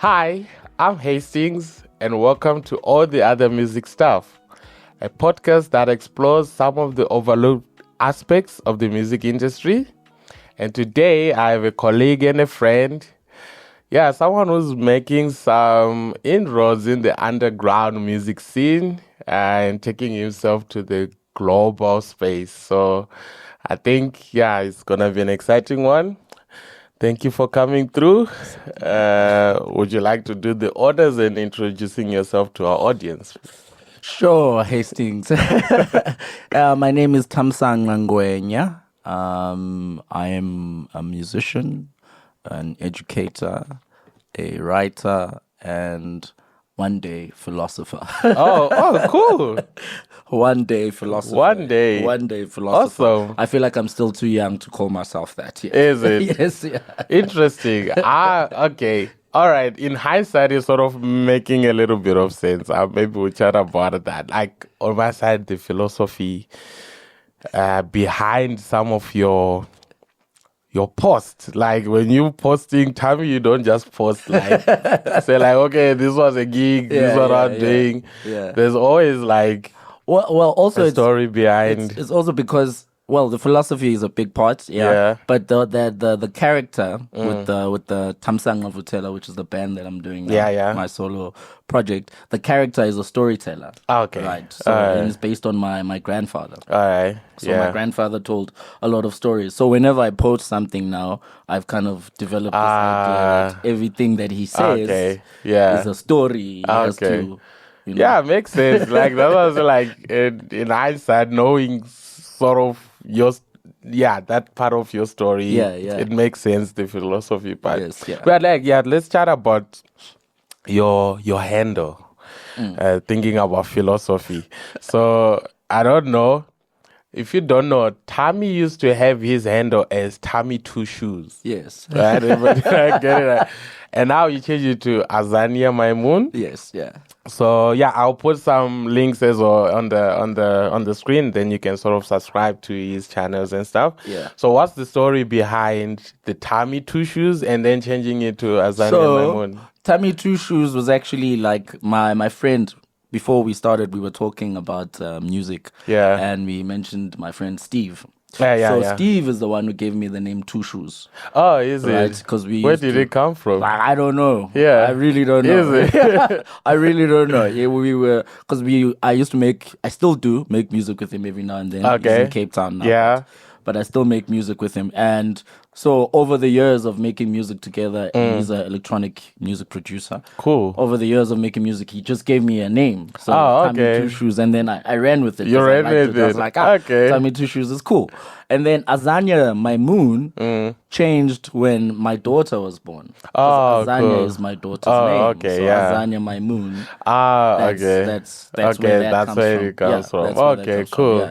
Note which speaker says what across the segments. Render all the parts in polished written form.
Speaker 1: Hi, I'm Hastings, and welcome to All the Other Music Stuff, a podcast that explores some of the overlooked aspects of the music industry. And today I have a colleague and a friend. Yeah, someone who's making some inroads in the underground music scene and taking himself to the global space. So I think, it's going to be an exciting one. Thank you for coming through. Would you like to do the honors and introducing yourself to our audience?
Speaker 2: Sure, Hastings. My name is Thamsanqa Ngwenya. I am a musician, an educator, a writer, and one day philosopher.
Speaker 1: Oh, cool.
Speaker 2: One day philosopher.
Speaker 1: One day
Speaker 2: philosopher.
Speaker 1: Awesome.
Speaker 2: I feel like I'm still too young to call myself that yet.
Speaker 1: Is it?
Speaker 2: Yes, yeah.
Speaker 1: Interesting. Okay. All right. In hindsight, it's sort of making a little bit of sense. Maybe we'll chat about that. Like, on my side, the philosophy behind some of your post. Like, when you posting Thami, you don't just post like say like, okay, this was a gig, this is what I'm doing.
Speaker 2: Yeah.
Speaker 1: There's always like
Speaker 2: also
Speaker 1: a story behind.
Speaker 2: It's also because the philosophy is a big part, but the character with the Thamsanqa Vuthela, which is the band that I'm doing now, my solo project, the character is a storyteller.
Speaker 1: Okay.
Speaker 2: Right. So and it's based on my grandfather.
Speaker 1: All right.
Speaker 2: So my grandfather told a lot of stories. So whenever I post something now, I've kind of developed this idea that everything that he says is a story. He has to,
Speaker 1: Yeah, makes sense. Like that was like in hindsight, knowing sort of that part of your story. It makes sense, the philosophy part.
Speaker 2: Yes, yeah.
Speaker 1: But let's chat about your handle. Thinking about philosophy. So I don't know. If you don't know, Thami used to have his handle as Thami Two Shoes.
Speaker 2: Yes.
Speaker 1: Right? Everybody get it right. And now you change it to Azania Maimun.
Speaker 2: Yes, yeah.
Speaker 1: So I'll put some links as well on the screen. Then you can sort of subscribe to his channels and stuff.
Speaker 2: Yeah.
Speaker 1: So what's the story behind the Thami Two Shoes and then changing it to Azania Maimun?
Speaker 2: Thami Two Shoes was actually like my friend. Before we started, we were talking about music.
Speaker 1: Yeah.
Speaker 2: And we mentioned my friend Steve.
Speaker 1: So
Speaker 2: Steve is the one who gave me the name Two Shoes.
Speaker 1: Oh, is it?
Speaker 2: Because
Speaker 1: where did it come from?
Speaker 2: I don't know.
Speaker 1: Yeah,
Speaker 2: I really don't know.
Speaker 1: Is it?
Speaker 2: I really don't know. Yeah, we were because I still do make music with him every now and then.
Speaker 1: Okay.
Speaker 2: He's in Cape Town now.
Speaker 1: Yeah.
Speaker 2: But I still make music with him, and so over the years of making music together, he's an electronic music producer.
Speaker 1: Cool.
Speaker 2: Over the years of making music, he just gave me a name. So
Speaker 1: okay.
Speaker 2: Thami Two Shoes, and then I ran with it.
Speaker 1: You ran with it.
Speaker 2: I was like,
Speaker 1: okay.
Speaker 2: Thami Two Shoes is cool. And then Azania Maimun changed when my daughter was born. Azania
Speaker 1: cool.
Speaker 2: is my daughter's name.
Speaker 1: Okay,
Speaker 2: so Azania Maimun.
Speaker 1: Okay.
Speaker 2: That's where
Speaker 1: it comes from. Okay, cool.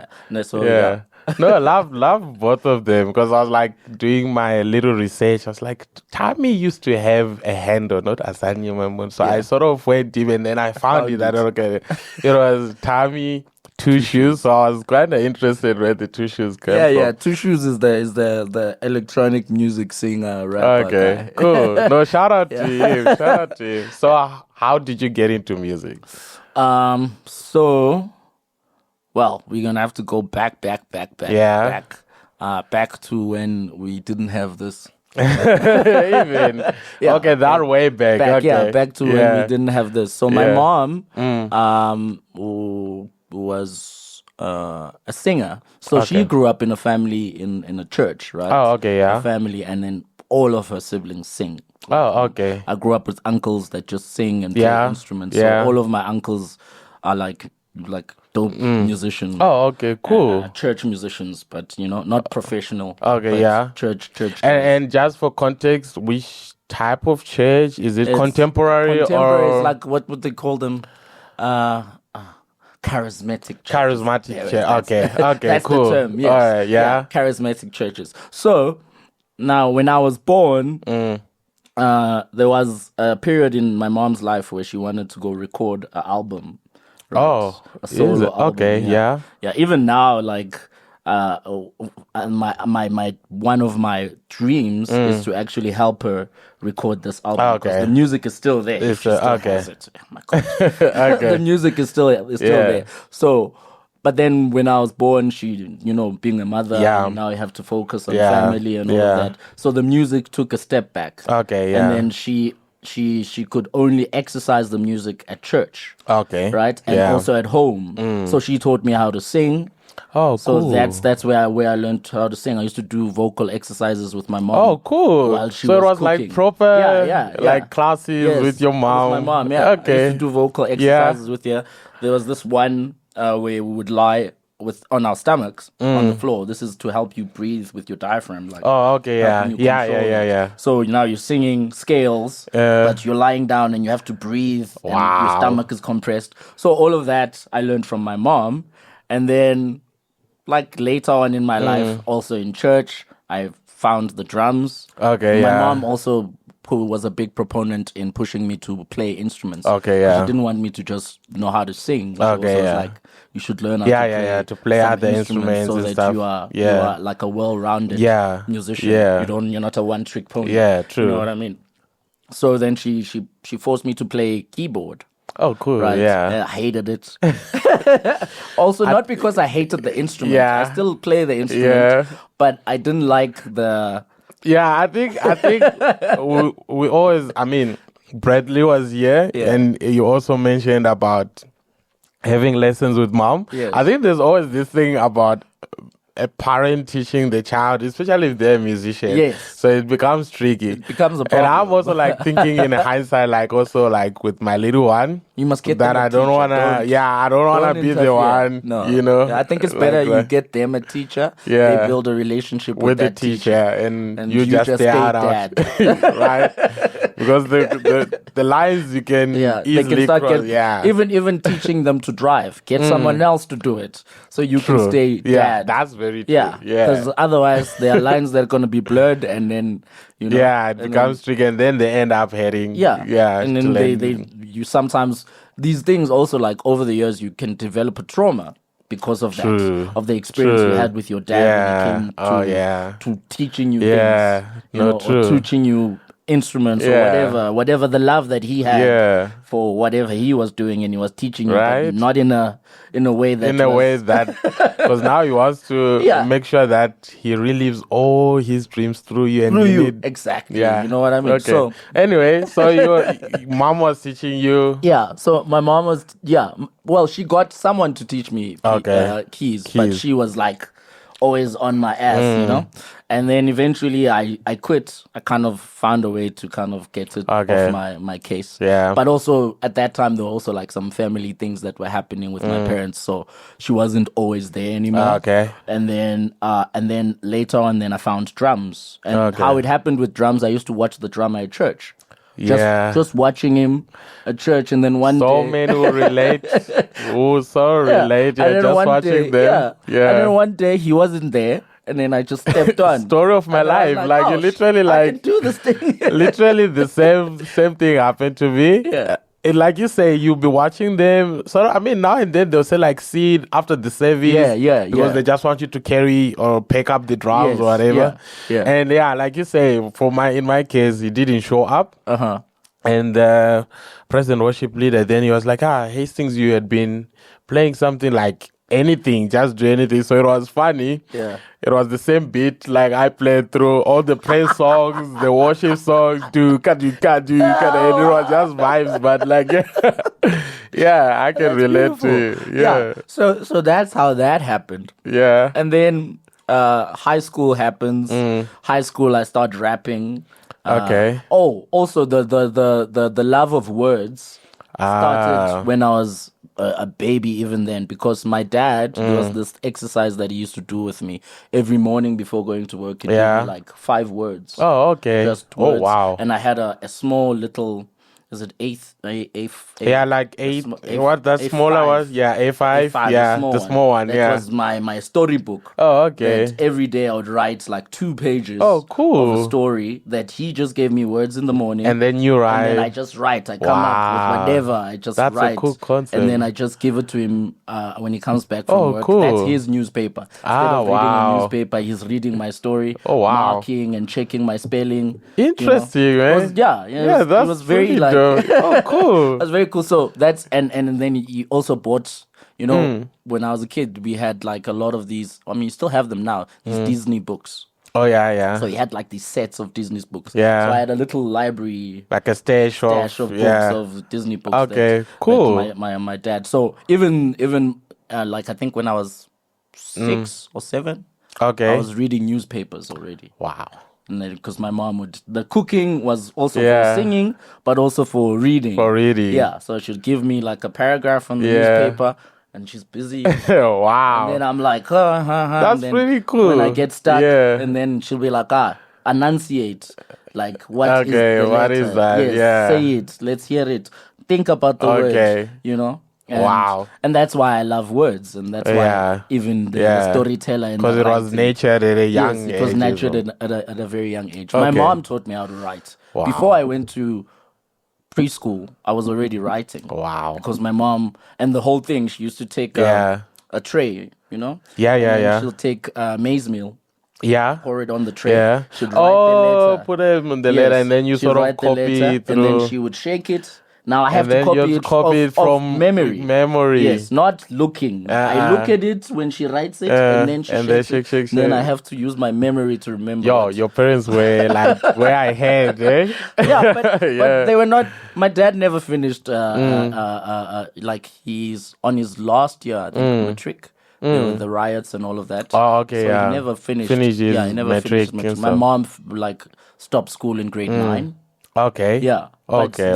Speaker 2: Yeah.
Speaker 1: No, I love both of them because I was like doing my little research. I was like, Thami used to have a handle, not Azania Maimun. So I sort of went deep and then I found it that it was Thami Two Shoes. So I was kind of interested where the Two Shoes came from.
Speaker 2: Yeah. Two Shoes is the electronic music singer rapper.
Speaker 1: Okay,
Speaker 2: guy.
Speaker 1: Cool. No, shout out to him. Shout out to him. So how did you get into music?
Speaker 2: Well, we're gonna have to go back to when we didn't have this.
Speaker 1: Even okay, that way back.
Speaker 2: Back to when we didn't have this. So my mom, was a singer. So she grew up in a family in a church, right?
Speaker 1: Oh, okay, yeah.
Speaker 2: A family, and then all of her siblings sing.
Speaker 1: Oh, okay.
Speaker 2: I grew up with uncles that just sing and play instruments. So all of my uncles are like dope musicians.
Speaker 1: Oh, okay, cool.
Speaker 2: Church musicians, but not professional.
Speaker 1: Okay, yeah.
Speaker 2: Church.
Speaker 1: And just for context, which type of church is it? Contemporary
Speaker 2: or
Speaker 1: is
Speaker 2: like what would they call them? Charismatic churches.
Speaker 1: Charismatic church. Okay,
Speaker 2: that's
Speaker 1: cool.
Speaker 2: the term. Yes.
Speaker 1: All right, yeah.
Speaker 2: Charismatic churches. So now, when I was born, there was a period in my mom's life where she wanted to go record an album. Right?
Speaker 1: Oh,
Speaker 2: a solo album.
Speaker 1: Okay, yeah.
Speaker 2: Even now, like and my one of my dreams is to actually help her record this album because the music is still there. She still has it. Oh my God. The music is still there. So, but then when I was born, she, being a mother, and now I have to focus on family and all of that. So the music took a step back.
Speaker 1: Okay,
Speaker 2: and then she could only exercise the music at church.
Speaker 1: Okay,
Speaker 2: right, and also at home. So she taught me how to sing.
Speaker 1: Oh, cool.
Speaker 2: So that's where I learned how to sing. I used to do vocal exercises with my mom.
Speaker 1: Oh, cool.
Speaker 2: While she
Speaker 1: so
Speaker 2: was
Speaker 1: it was
Speaker 2: cooking.
Speaker 1: like proper, like classes
Speaker 2: yes,
Speaker 1: with your mom.
Speaker 2: With my mom,
Speaker 1: Okay.
Speaker 2: I used to do vocal exercises with her. There was this one where we would lie on our stomachs on the floor. This is to help you breathe with your diaphragm. Like,
Speaker 1: oh, okay, yeah.
Speaker 2: So now you're singing scales, but you're lying down and you have to breathe.
Speaker 1: Wow.
Speaker 2: And your stomach is compressed. So all of that I learned from my mom, and then, like later on in my life, also in church, I found the drums.
Speaker 1: Okay,
Speaker 2: my mom also, who was a big proponent in pushing me to play instruments.
Speaker 1: Okay,
Speaker 2: She didn't want me to just know how to sing. She also was like, you should learn how
Speaker 1: to play other instruments
Speaker 2: so
Speaker 1: and
Speaker 2: that
Speaker 1: stuff.
Speaker 2: you are like a well-rounded musician.
Speaker 1: Yeah.
Speaker 2: You're not a one-trick pony.
Speaker 1: Yeah, true.
Speaker 2: You know what I mean? So then she forced me to play keyboard.
Speaker 1: Oh, cool.
Speaker 2: Right.
Speaker 1: Yeah.
Speaker 2: I hated it. Also, not because I hated the instrument.
Speaker 1: Yeah.
Speaker 2: I still play the instrument, but I didn't like the...
Speaker 1: Yeah, I think we always, I mean, Bradley was here, and you also mentioned about having lessons with mom.
Speaker 2: Yes.
Speaker 1: I think there's always this thing about a parent teaching the child, especially if they're a musician.
Speaker 2: Yes.
Speaker 1: So it becomes tricky.
Speaker 2: It becomes a problem.
Speaker 1: And I'm also like thinking in hindsight, like also like with my little one,
Speaker 2: you must get
Speaker 1: that
Speaker 2: them a
Speaker 1: I don't
Speaker 2: teacher.
Speaker 1: want to, I don't want to be the one,
Speaker 2: No.
Speaker 1: you know.
Speaker 2: Yeah, I think it's better you get them a teacher.
Speaker 1: Yeah.
Speaker 2: They build a relationship with
Speaker 1: the
Speaker 2: that
Speaker 1: teacher, and you just stay
Speaker 2: stay
Speaker 1: out. Right? Because the lines you can easily
Speaker 2: they can start
Speaker 1: cross.
Speaker 2: Even teaching them to drive. Get someone else to do it so you can stay dad.
Speaker 1: Yeah, that's very true.
Speaker 2: Yeah, because otherwise there are lines that are going to be blurred, and then
Speaker 1: it becomes tricky, and then they end up heading.
Speaker 2: And then you sometimes, these things also, like over the years you can develop a trauma because of that, of the experience you had with your dad when it came to teaching you things, or teaching you instruments or whatever the love that he had for whatever he was doing, and he was teaching you, but not in a way that
Speaker 1: because now he wants to make sure that he relives all his dreams through you and
Speaker 2: exactly. You know what I mean?
Speaker 1: Okay.
Speaker 2: So
Speaker 1: anyway, so your mom was teaching you.
Speaker 2: So my mom was well, she got someone to teach me keys, but she was like always on my ass, And then eventually I quit. I kind of found a way to kind of get it off my case.
Speaker 1: Yeah.
Speaker 2: But also at that time there were also like some family things that were happening with my parents, so she wasn't always there anymore.
Speaker 1: Okay.
Speaker 2: And then later on then I found drums. And how it happened with drums, I used to watch the drummer at church. Just watching him at church, and then one day...
Speaker 1: So many will relate. Relate. Just watching them.
Speaker 2: And then one day he wasn't there, and then I just stepped on.
Speaker 1: Story of my life. Like you literally
Speaker 2: I can do this thing.
Speaker 1: Literally the same thing happened to me.
Speaker 2: Yeah.
Speaker 1: Like you say, you'll be watching them. So I mean, now and then they'll say like "see" after the service. Because they just want you to carry or pick up the drums or whatever. And like you say, in my case, he didn't show up. And President Worship Leader, then he was like, Hastings, you had been playing something like anything, just do anything. So it was funny. It was the same beat. Like I played through all the praise songs, the worship songs, and it was just vibes. But like, I can relate to you.
Speaker 2: So that's how that happened. And then high school happens. High school, I start rapping. Also the love of words started when I was a baby, even then, because my dad, there was this exercise that he used to do with me every morning before going to work. He'd give me like 5 words.
Speaker 1: Oh, okay.
Speaker 2: Just words.
Speaker 1: Oh, wow.
Speaker 2: And I had a small little is it eighth?
Speaker 1: Yeah, like eight. What that smaller was? Yeah, A5. Yeah, the small one.
Speaker 2: That was my storybook.
Speaker 1: Oh, okay.
Speaker 2: That every day I would write like 2 pages.
Speaker 1: Oh, cool.
Speaker 2: Of a story that he just gave me words in the morning,
Speaker 1: and then you write.
Speaker 2: And then I just write. I come up with whatever. I just
Speaker 1: write.
Speaker 2: That's
Speaker 1: a cool concept.
Speaker 2: And then I just give it to him when he comes back from work.
Speaker 1: Cool.
Speaker 2: That's his newspaper. Instead of reading a newspaper, he's reading my story. Marking and checking my spelling.
Speaker 1: Interesting, man.
Speaker 2: It was very like
Speaker 1: cool.
Speaker 2: That's very cool. So that's and then he also bought, when I was a kid, we had like a lot of these. I mean, you still have them now. These Disney books.
Speaker 1: Oh yeah.
Speaker 2: So he had like these sets of Disney books.
Speaker 1: Yeah.
Speaker 2: So I had a little library,
Speaker 1: like a stash of
Speaker 2: books of Disney books.
Speaker 1: Okay, cool.
Speaker 2: That my dad. So even like I think when I was 6 or 7, I was reading newspapers already.
Speaker 1: Wow.
Speaker 2: Because my mom the cooking was also for singing, but also for reading. Yeah, so she'd give me like a paragraph from the newspaper, and she's busy.
Speaker 1: Wow.
Speaker 2: And then I'm like, That's
Speaker 1: pretty cool.
Speaker 2: When I get stuck, and then she'll be like, enunciate. Like, what is the letter?
Speaker 1: What is that?
Speaker 2: Yes, say it. Let's hear it. Think about the word, And that's why I love words, and that's why even the storyteller
Speaker 1: because it was nurtured at a young age.
Speaker 2: It was nurtured at a very young age. My mom taught me how to write. Wow. Before I went to preschool, I was already writing.
Speaker 1: Wow.
Speaker 2: Because my mom, and the whole thing, she used to take a tray, She'll take maize meal.
Speaker 1: Yeah.
Speaker 2: Pour it on the tray.
Speaker 1: Yeah.
Speaker 2: She'd write the letter.
Speaker 1: Put it on the letter, and then you sort of copy it through.
Speaker 2: And then she would shake it. Now I have to copy it from memory. Yes, not looking. I look at it when she writes it, and then she shakes it. Then I have to use my memory to remember.
Speaker 1: Your parents were like where I had, eh?
Speaker 2: Yeah, but they were not. My dad never finished. Like he's on his last year, I think, matric. The riots and all of that.
Speaker 1: Oh, okay,
Speaker 2: so he never finished. He never finished matric. My mom stopped school in grade 9.
Speaker 1: Okay.
Speaker 2: Yeah.
Speaker 1: Okay.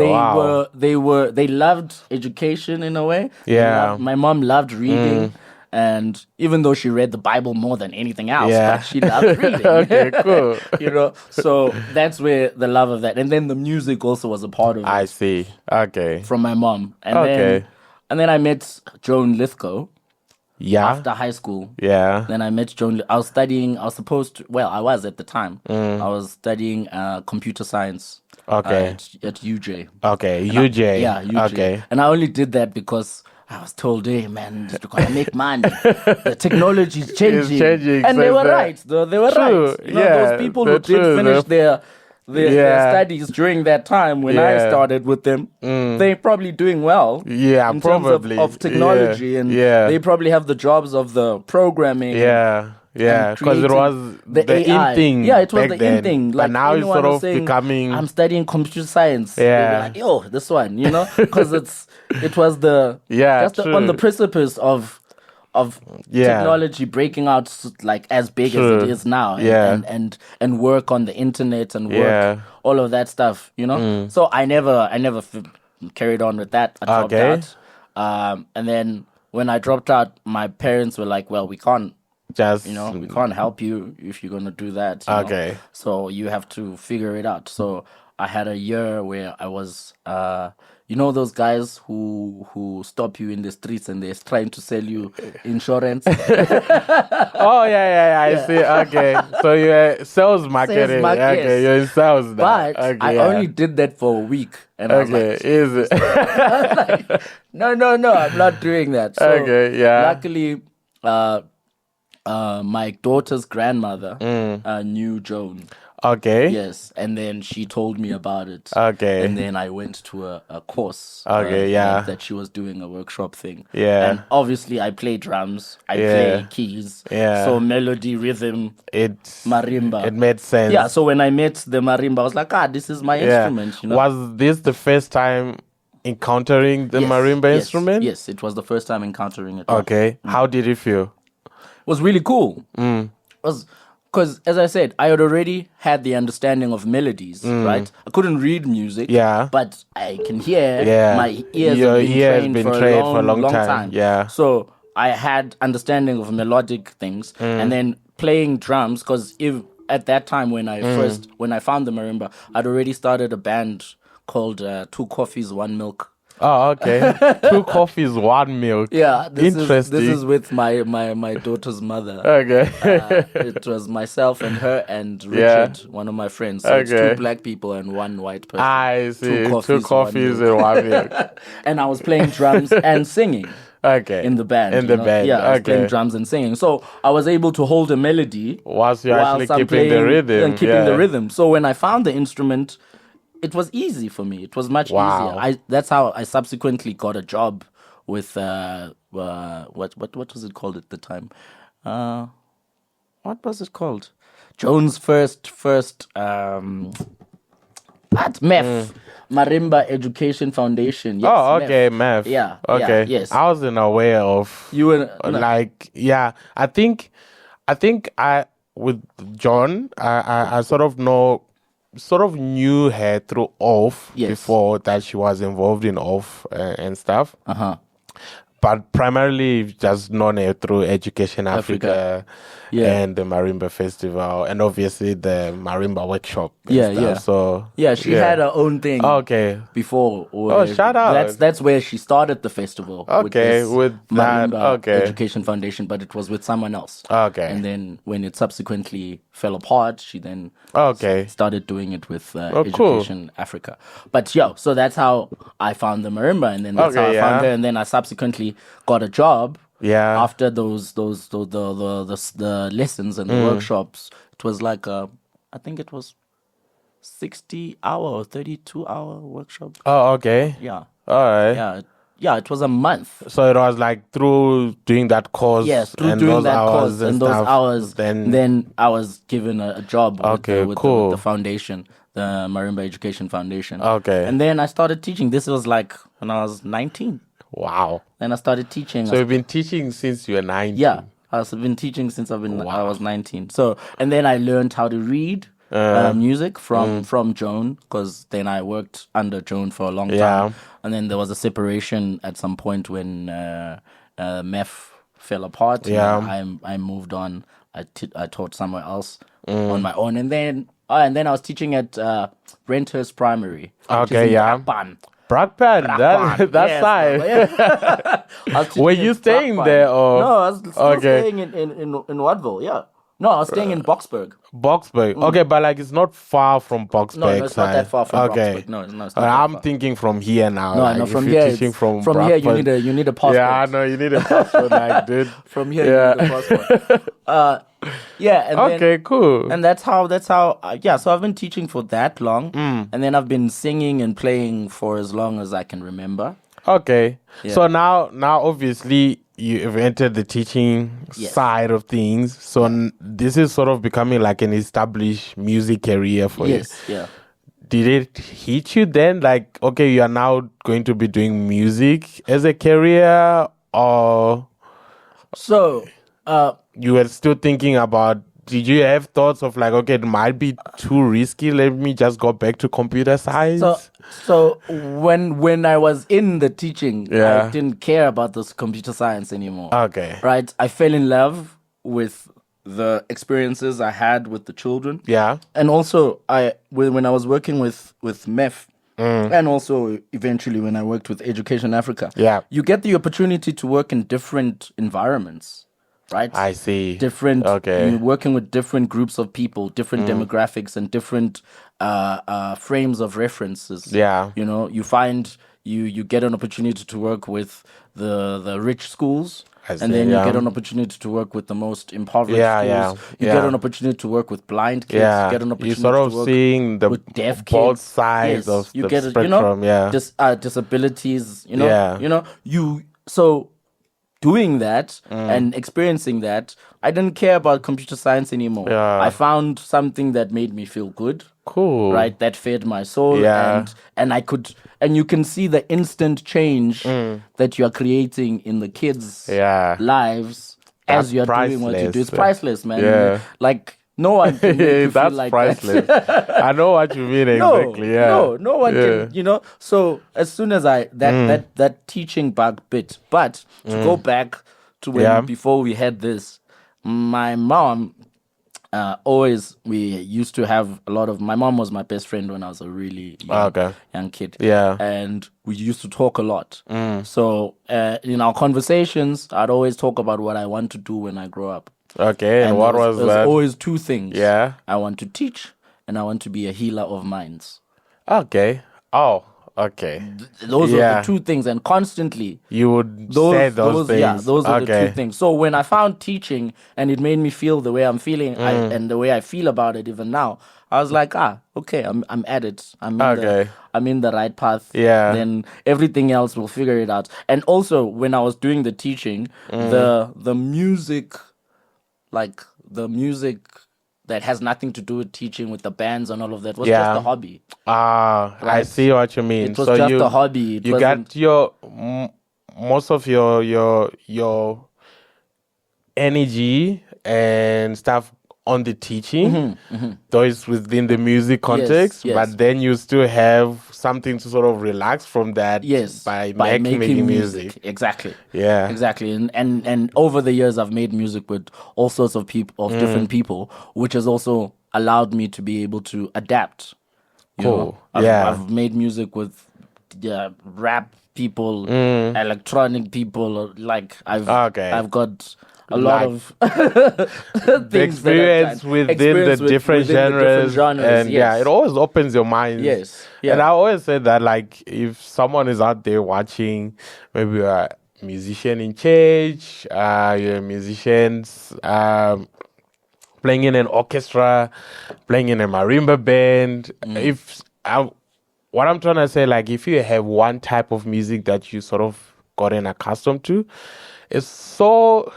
Speaker 2: They loved education in a way.
Speaker 1: Yeah.
Speaker 2: My mom loved reading, and even though she read the Bible more than anything else, but she loved reading.
Speaker 1: Okay, cool.
Speaker 2: So that's where the love of that, and then the music also was a part of it.
Speaker 1: I see. Okay.
Speaker 2: From my mom, and then I met Joan Lithgow.
Speaker 1: Yeah.
Speaker 2: After high school.
Speaker 1: Yeah.
Speaker 2: Then I met Joan. I was at the time. I was studying computer science.
Speaker 1: Okay.
Speaker 2: At UJ.
Speaker 1: Okay, UJ.
Speaker 2: UJ.
Speaker 1: Okay.
Speaker 2: And I only did that because I was told, hey, man, you're going to make money. The technology is changing. And they were right. They were right. Those people who did finish their studies during that time when I started with them, they're probably doing well.
Speaker 1: Yeah,
Speaker 2: in terms of technology. And they probably have the jobs of the programming.
Speaker 1: Yeah, because it was the in thing.
Speaker 2: Yeah, it was the in thing.
Speaker 1: Like, but now it's sort of becoming.
Speaker 2: I'm studying computer science.
Speaker 1: Yeah,
Speaker 2: like, yo, this one, because it was on the precipice of technology breaking out like as big as it is now. And work on the internet and work all of that stuff. So I never carried on with that. I dropped out. And then when I dropped out, my parents were like, well, we can't. We can't help you if you're gonna do that.
Speaker 1: Okay.
Speaker 2: So you have to figure it out. So I had a year where I was, those guys who stop you in the streets and they're trying to sell you insurance.
Speaker 1: Oh yeah, I see. Okay, so you're sales marketing. Okay, you're in sales now.
Speaker 2: But I only did that for a week, and I was like,
Speaker 1: is it?
Speaker 2: No, I'm not doing that. So luckily, my daughter's grandmother knew Joan.
Speaker 1: Okay.
Speaker 2: Yes, and then she told me about it.
Speaker 1: Okay.
Speaker 2: And then I went to a course.
Speaker 1: Okay,
Speaker 2: that she was doing a workshop thing.
Speaker 1: Yeah.
Speaker 2: And obviously I play drums. I play keys.
Speaker 1: Yeah.
Speaker 2: So melody, rhythm, marimba.
Speaker 1: It made sense.
Speaker 2: Yeah, so when I met the marimba, I was like, this is my instrument.
Speaker 1: Was this the first time encountering the marimba instrument?
Speaker 2: Yes, it was the first time encountering it.
Speaker 1: Okay. How did it feel?
Speaker 2: It was really cool. It was because, as I said, I had already had the understanding of melodies, right? I couldn't read music, but I can hear. My ears have been trained for a long time.
Speaker 1: Yeah.
Speaker 2: So I had understanding of melodic things, and then playing drums. Because at that time when I found the marimba, I'd already started a band called 2 Coffees, 1 Milk.
Speaker 1: Oh, okay. 2 coffees, 1 milk.
Speaker 2: Yeah,
Speaker 1: Interesting.
Speaker 2: This is with my daughter's mother.
Speaker 1: Okay.
Speaker 2: It was myself and her and Richard, one of my friends. So it's 2 black people and 1 white person.
Speaker 1: I see.
Speaker 2: 2
Speaker 1: coffees and 1 milk.
Speaker 2: And I was playing drums and singing.
Speaker 1: Okay.
Speaker 2: In the band.
Speaker 1: Band.
Speaker 2: Yeah, I was playing drums and singing. So I was able to hold a melody
Speaker 1: whilst you're actually keeping the rhythm.
Speaker 2: And keeping the rhythm. So when I found the instrument, it was easy for me. It was much easier. That's how I subsequently got a job with what was it called at the time? What was it called? Joan's first MEF. Marimba Education Foundation. Yes,
Speaker 1: okay, MEF.
Speaker 2: Yeah.
Speaker 1: Okay.
Speaker 2: Yeah, yes.
Speaker 1: I wasn't aware of
Speaker 2: you were
Speaker 1: I think with John, I sort of knew her through OFF before that she was involved in OFF and stuff. But primarily just known her through Education Africa. And the Marimba Festival, and obviously the Marimba workshop. So
Speaker 2: she had her own thing.
Speaker 1: Okay.
Speaker 2: Before.
Speaker 1: Shout out.
Speaker 2: That's where she started the festival.
Speaker 1: Okay, with
Speaker 2: Marimba Education Foundation, but it was with someone else.
Speaker 1: Okay.
Speaker 2: And then when it subsequently fell apart, she then started doing it with Education Africa. But so that's how I found the Marimba, and then that's how I found her, and then I subsequently got a job. After the lessons and the workshops, it was like I think it was 60-hour or 32-hour workshop.
Speaker 1: Oh, okay.
Speaker 2: Yeah.
Speaker 1: All right.
Speaker 2: Yeah, it was a month.
Speaker 1: So it was like through doing that course.
Speaker 2: Yes, through doing that course and those hours. Then I was given a job with the foundation, the Marimba Education Foundation.
Speaker 1: Okay.
Speaker 2: And then I started teaching. This was like when I was 19.
Speaker 1: Wow.
Speaker 2: Then I started teaching.
Speaker 1: So you've been teaching since you were 19?
Speaker 2: Yeah, I've been teaching since I was 19. So, and then I learned how to read music from Joan, because then I worked under Joan for a long time. And then there was a separation at some point when MEF fell apart. And I moved on. I taught somewhere else on my own. And then I was teaching at Brenthurst Primary.
Speaker 1: Brakpan, that side. Were you staying there or?
Speaker 2: No, I was still staying in Wadville, No, I was staying in Boksburg.
Speaker 1: Okay, but like it's not far from Boksburg.
Speaker 2: No, it's not that far from Boksburg. No, it's not.
Speaker 1: I'm thinking from here now.
Speaker 2: No, from here. From here, you need a passport.
Speaker 1: Yeah, I know you need a passport, like, dude.
Speaker 2: From here, you need a passport. And
Speaker 1: cool.
Speaker 2: And that's how. So I've been teaching for that long, and then I've been singing and playing for as long as I can remember.
Speaker 1: Okay, so now obviously you've entered the teaching side of things. So this is sort of becoming like an established music career for you.
Speaker 2: Yes, yeah.
Speaker 1: Did it hit you then? Like, okay, you are now going to be doing music as a career, or
Speaker 2: so
Speaker 1: you were still thinking about? Did you have thoughts of like, okay, it might be too risky, let me just go back to computer science?
Speaker 2: So when I was in the teaching, I didn't care about this computer science anymore.
Speaker 1: Okay.
Speaker 2: Right? I fell in love with the experiences I had with the children.
Speaker 1: Yeah.
Speaker 2: And also when I was working with MEF, and also eventually when I worked with Education Africa, you get the opportunity to work in different environments. Right?
Speaker 1: I see.
Speaker 2: Different, working with different groups of people, different demographics, and different frames of references.
Speaker 1: Yeah.
Speaker 2: You know, you find you get an opportunity to work with the rich schools. And then you get an opportunity to work with the most impoverished schools. You get an opportunity to work with blind kids. You get an opportunity
Speaker 1: You're sort of
Speaker 2: to work
Speaker 1: seeing the
Speaker 2: with deaf
Speaker 1: both
Speaker 2: kids.
Speaker 1: sides of the spectrum.
Speaker 2: Disabilities. So doing that and experiencing that, I didn't care about computer science anymore. I found something that made me feel good.
Speaker 1: Cool.
Speaker 2: Right? That fed my soul. And you can see the instant change that you are creating in the kids' lives as you're doing what you do. It's priceless, man.
Speaker 1: Yeah.
Speaker 2: Like, no one can make you feel like
Speaker 1: priceless.
Speaker 2: that.
Speaker 1: I know what you mean exactly.
Speaker 2: No one can, So as soon as that teaching bug bit, but to go back to when before we had this, my mom always we used to have a lot of. My mom was my best friend when I was a really young kid.
Speaker 1: Yeah,
Speaker 2: and we used to talk a lot. So in our conversations, I'd always talk about what I want to do when I grow up.
Speaker 1: Okay, and what was that?
Speaker 2: There's always two things.
Speaker 1: Yeah,
Speaker 2: I want to teach, and I want to be a healer of minds.
Speaker 1: Okay. Oh, okay.
Speaker 2: Those are the two things, and constantly
Speaker 1: you would say those things.
Speaker 2: Yeah, those are the two things. So when I found teaching, and it made me feel the way I'm feeling, and the way I feel about it even now, I was like, okay, I'm at it. I'm in the right path.
Speaker 1: Yeah.
Speaker 2: Then everything else will figure it out. And also, when I was doing the teaching, the music, like the music that has nothing to do with teaching, with the bands and all of that, was just a hobby.
Speaker 1: I see what you mean.
Speaker 2: It was just a hobby.
Speaker 1: You got your most of your energy and stuff on the teaching, those within the music context,
Speaker 2: yes.
Speaker 1: but then you still have something to sort of relax from that by making music.
Speaker 2: Exactly.
Speaker 1: Yeah.
Speaker 2: Exactly. And over the years, I've made music with all sorts of people, of different people, which has also allowed me to be able to adapt.
Speaker 1: Cool.
Speaker 2: I've made music with rap people, electronic people. Like I've got a lot of things
Speaker 1: experience within the different genres, and it always opens your mind.
Speaker 2: Yes,
Speaker 1: and I always say that, like, if someone is out there watching, maybe you're a musician in church, you're a musician playing in an orchestra, playing in a marimba band. What I'm trying to say, like, if you have one type of music that you sort of gotten accustomed to, there's so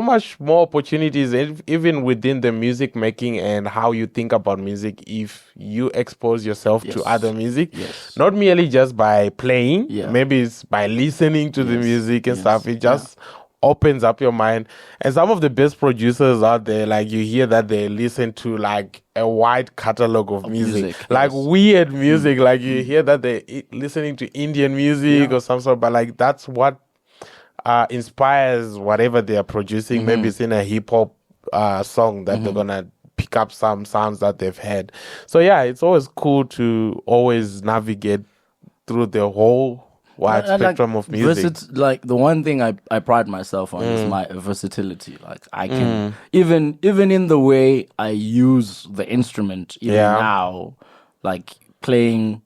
Speaker 1: much more opportunities even within the music making and how you think about music if you expose yourself to other music, not merely just by playing, maybe it's by listening to the music and stuff. It just opens up your mind. And some of the best producers out there, like, you hear that they listen to like a wide catalog of music, like weird music, like you hear that they listening to Indian music or some sort, but like that's what inspires whatever they are producing. Maybe it's in a hip hop song that they're gonna pick up some sounds that they've had. So it's always cool to always navigate through the whole wide spectrum of music.
Speaker 2: Like the one thing I pride myself on is my versatility. Like I can even in the way I use the instrument even now, like playing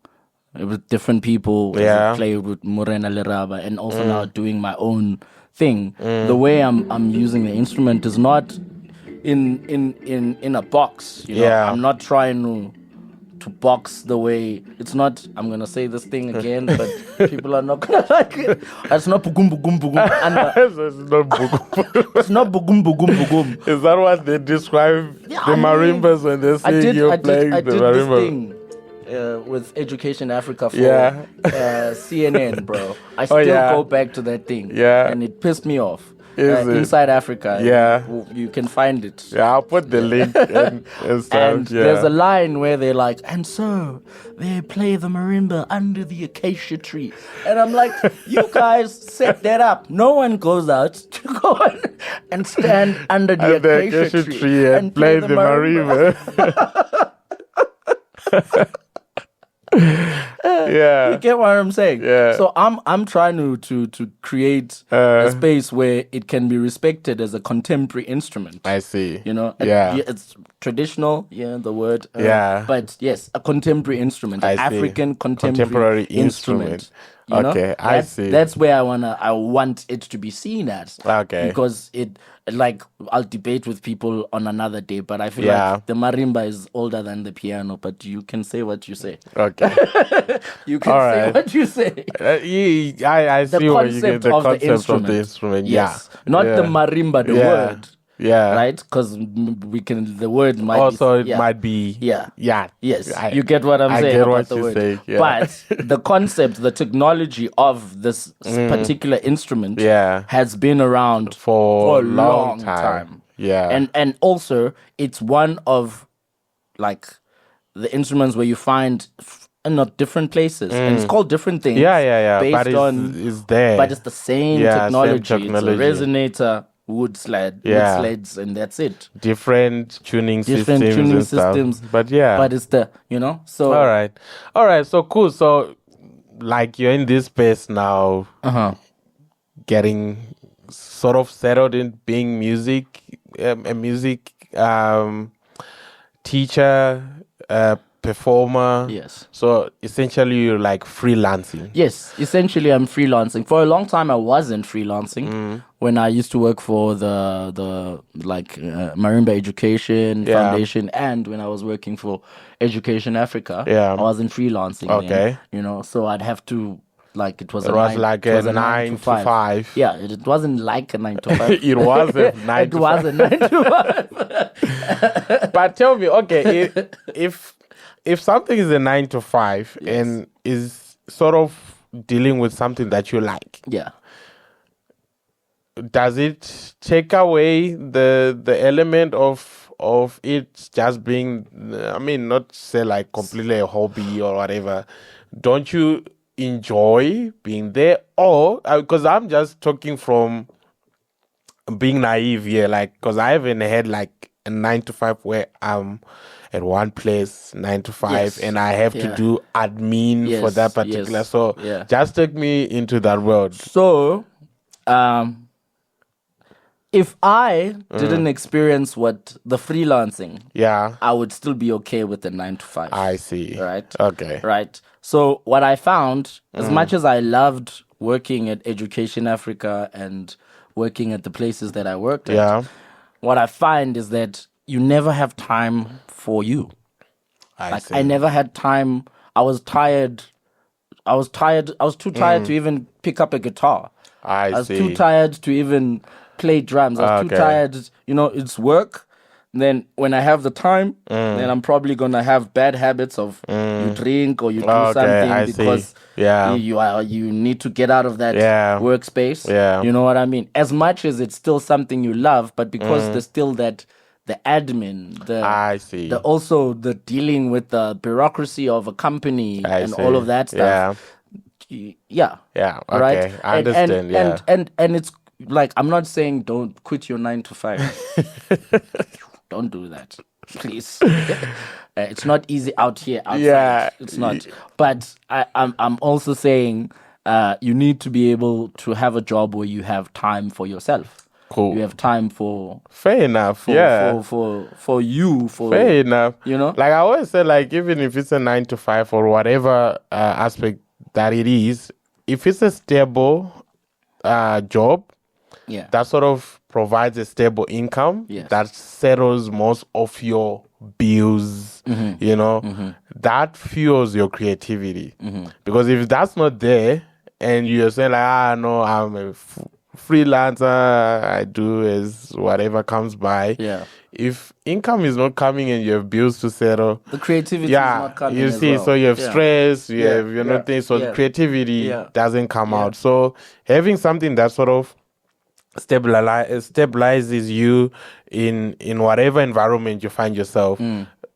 Speaker 2: with different people, play with Morena Leraba, and also now doing my own thing. The way I'm using the instrument is not in a box. You know? I'm not trying to box the way. It's not. I'm gonna say this thing again, but people are not gonna like it. It's not bugum bugum bugum.
Speaker 1: It's not bugum.
Speaker 2: It's not bugum bugum bugum.
Speaker 1: Is that what they describe the marimbas when they say you're playing the marimba?
Speaker 2: This thing. With Education Africa for CNN, bro. I still go back to that thing. And it pissed me off. Inside Africa. You can find it.
Speaker 1: I'll put the link and stuff.
Speaker 2: And there's a line where they're like, and so they play the marimba under the acacia tree. And I'm like, you guys set that up. No one goes out to go and stand under the acacia tree
Speaker 1: and play the marimba.
Speaker 2: You get what I'm saying? So I'm trying to create a space where it can be respected as a contemporary instrument.
Speaker 1: I see.
Speaker 2: You know, it's traditional, the word. But yes, a contemporary instrument, an African contemporary instrument.
Speaker 1: Okay, I see.
Speaker 2: That's where I want it to be seen as.
Speaker 1: Okay.
Speaker 2: Because I'll debate with people on another day, but I feel like the marimba is older than the piano, but you can say what you say.
Speaker 1: Okay.
Speaker 2: You can say what you say.
Speaker 1: I see where you get the concept of the instrument.
Speaker 2: Yes. Not the marimba, the word. Right? Because the word might
Speaker 1: also it might be.
Speaker 2: Yes. You get what I'm saying about the word. But the concept, the technology of this particular instrument has been around for a long time. And also it's one of like the instruments where you find not different places, and it's called different things.
Speaker 1: Based
Speaker 2: but
Speaker 1: it's there.
Speaker 2: But it's the same technology. It's a resonator wood sleds, and that's it.
Speaker 1: Different tuning systems. But
Speaker 2: it's the, so.
Speaker 1: All right. So cool. So like you're in this space now, getting sort of settled in being a music teacher, performer.
Speaker 2: Yes.
Speaker 1: So essentially you're like freelancing.
Speaker 2: Yes, essentially I'm freelancing. For a long time I wasn't freelancing. When I used to work for the Marimba Education Foundation, and when I was working for Education Africa, I wasn't freelancing.
Speaker 1: Okay.
Speaker 2: Then, so I'd have to, like, it was
Speaker 1: a 9 to 5.
Speaker 2: Yeah, it wasn't like a 9 to 5.
Speaker 1: It was a 9 to 5. It was a 9 to 5. But tell me, okay, if something is a 9 to 5 and is sort of dealing with something that you like, does it take away the element of it just being, I mean, not say like completely a hobby or whatever? Don't you enjoy being there? Or because I'm just talking from being naive here, like, because I haven't had like a 9 to 5 where I'm at one place 9 to 5 and I have to do admin for that particular. So just take me into that world.
Speaker 2: So if I didn't experience what the freelancing, I would still be okay with the 9 to 5.
Speaker 1: I see.
Speaker 2: Right.
Speaker 1: Okay.
Speaker 2: Right. So what I found, as much as I loved working at Education Africa and working at the places that I worked at, what I find is that you never have time for you. I never had time. I was tired. I was too tired to even pick up a guitar. I was too tired to even play drums. I was too tired. It's work. Then when I have the time, then I'm probably gonna have bad habits of you drink or you do something because you need to get out of that workspace. Yeah. You know what I mean? As much as it's still something you love, but because there's still the admin, also the dealing with the bureaucracy of a company and all of that stuff. Yeah.
Speaker 1: Okay.
Speaker 2: Right?
Speaker 1: I understand.
Speaker 2: And it's like, I'm not saying don't quit your 9 to 5. Don't do that, please. It's not easy out here outside. Yeah, it's not. But I'm also saying you need to be able to have a job where you have time for yourself.
Speaker 1: Cool.
Speaker 2: You have time for
Speaker 1: fair enough.
Speaker 2: For you.
Speaker 1: Fair enough. Like I always say, like even if it's a 9 to 5 or whatever aspect that it is, if it's a stable job, that sort of provides a stable income that settles most of your bills, that fuels your creativity. Because if that's not there and you're saying like, no, I'm a freelancer, I do as whatever comes by. Yeah. If income is not coming and you have bills to settle,
Speaker 2: the creativity is not coming.
Speaker 1: You see, so you have stress, you have things, so the creativity doesn't come out. So having something that sort of stabilizes you in whatever environment you find yourself,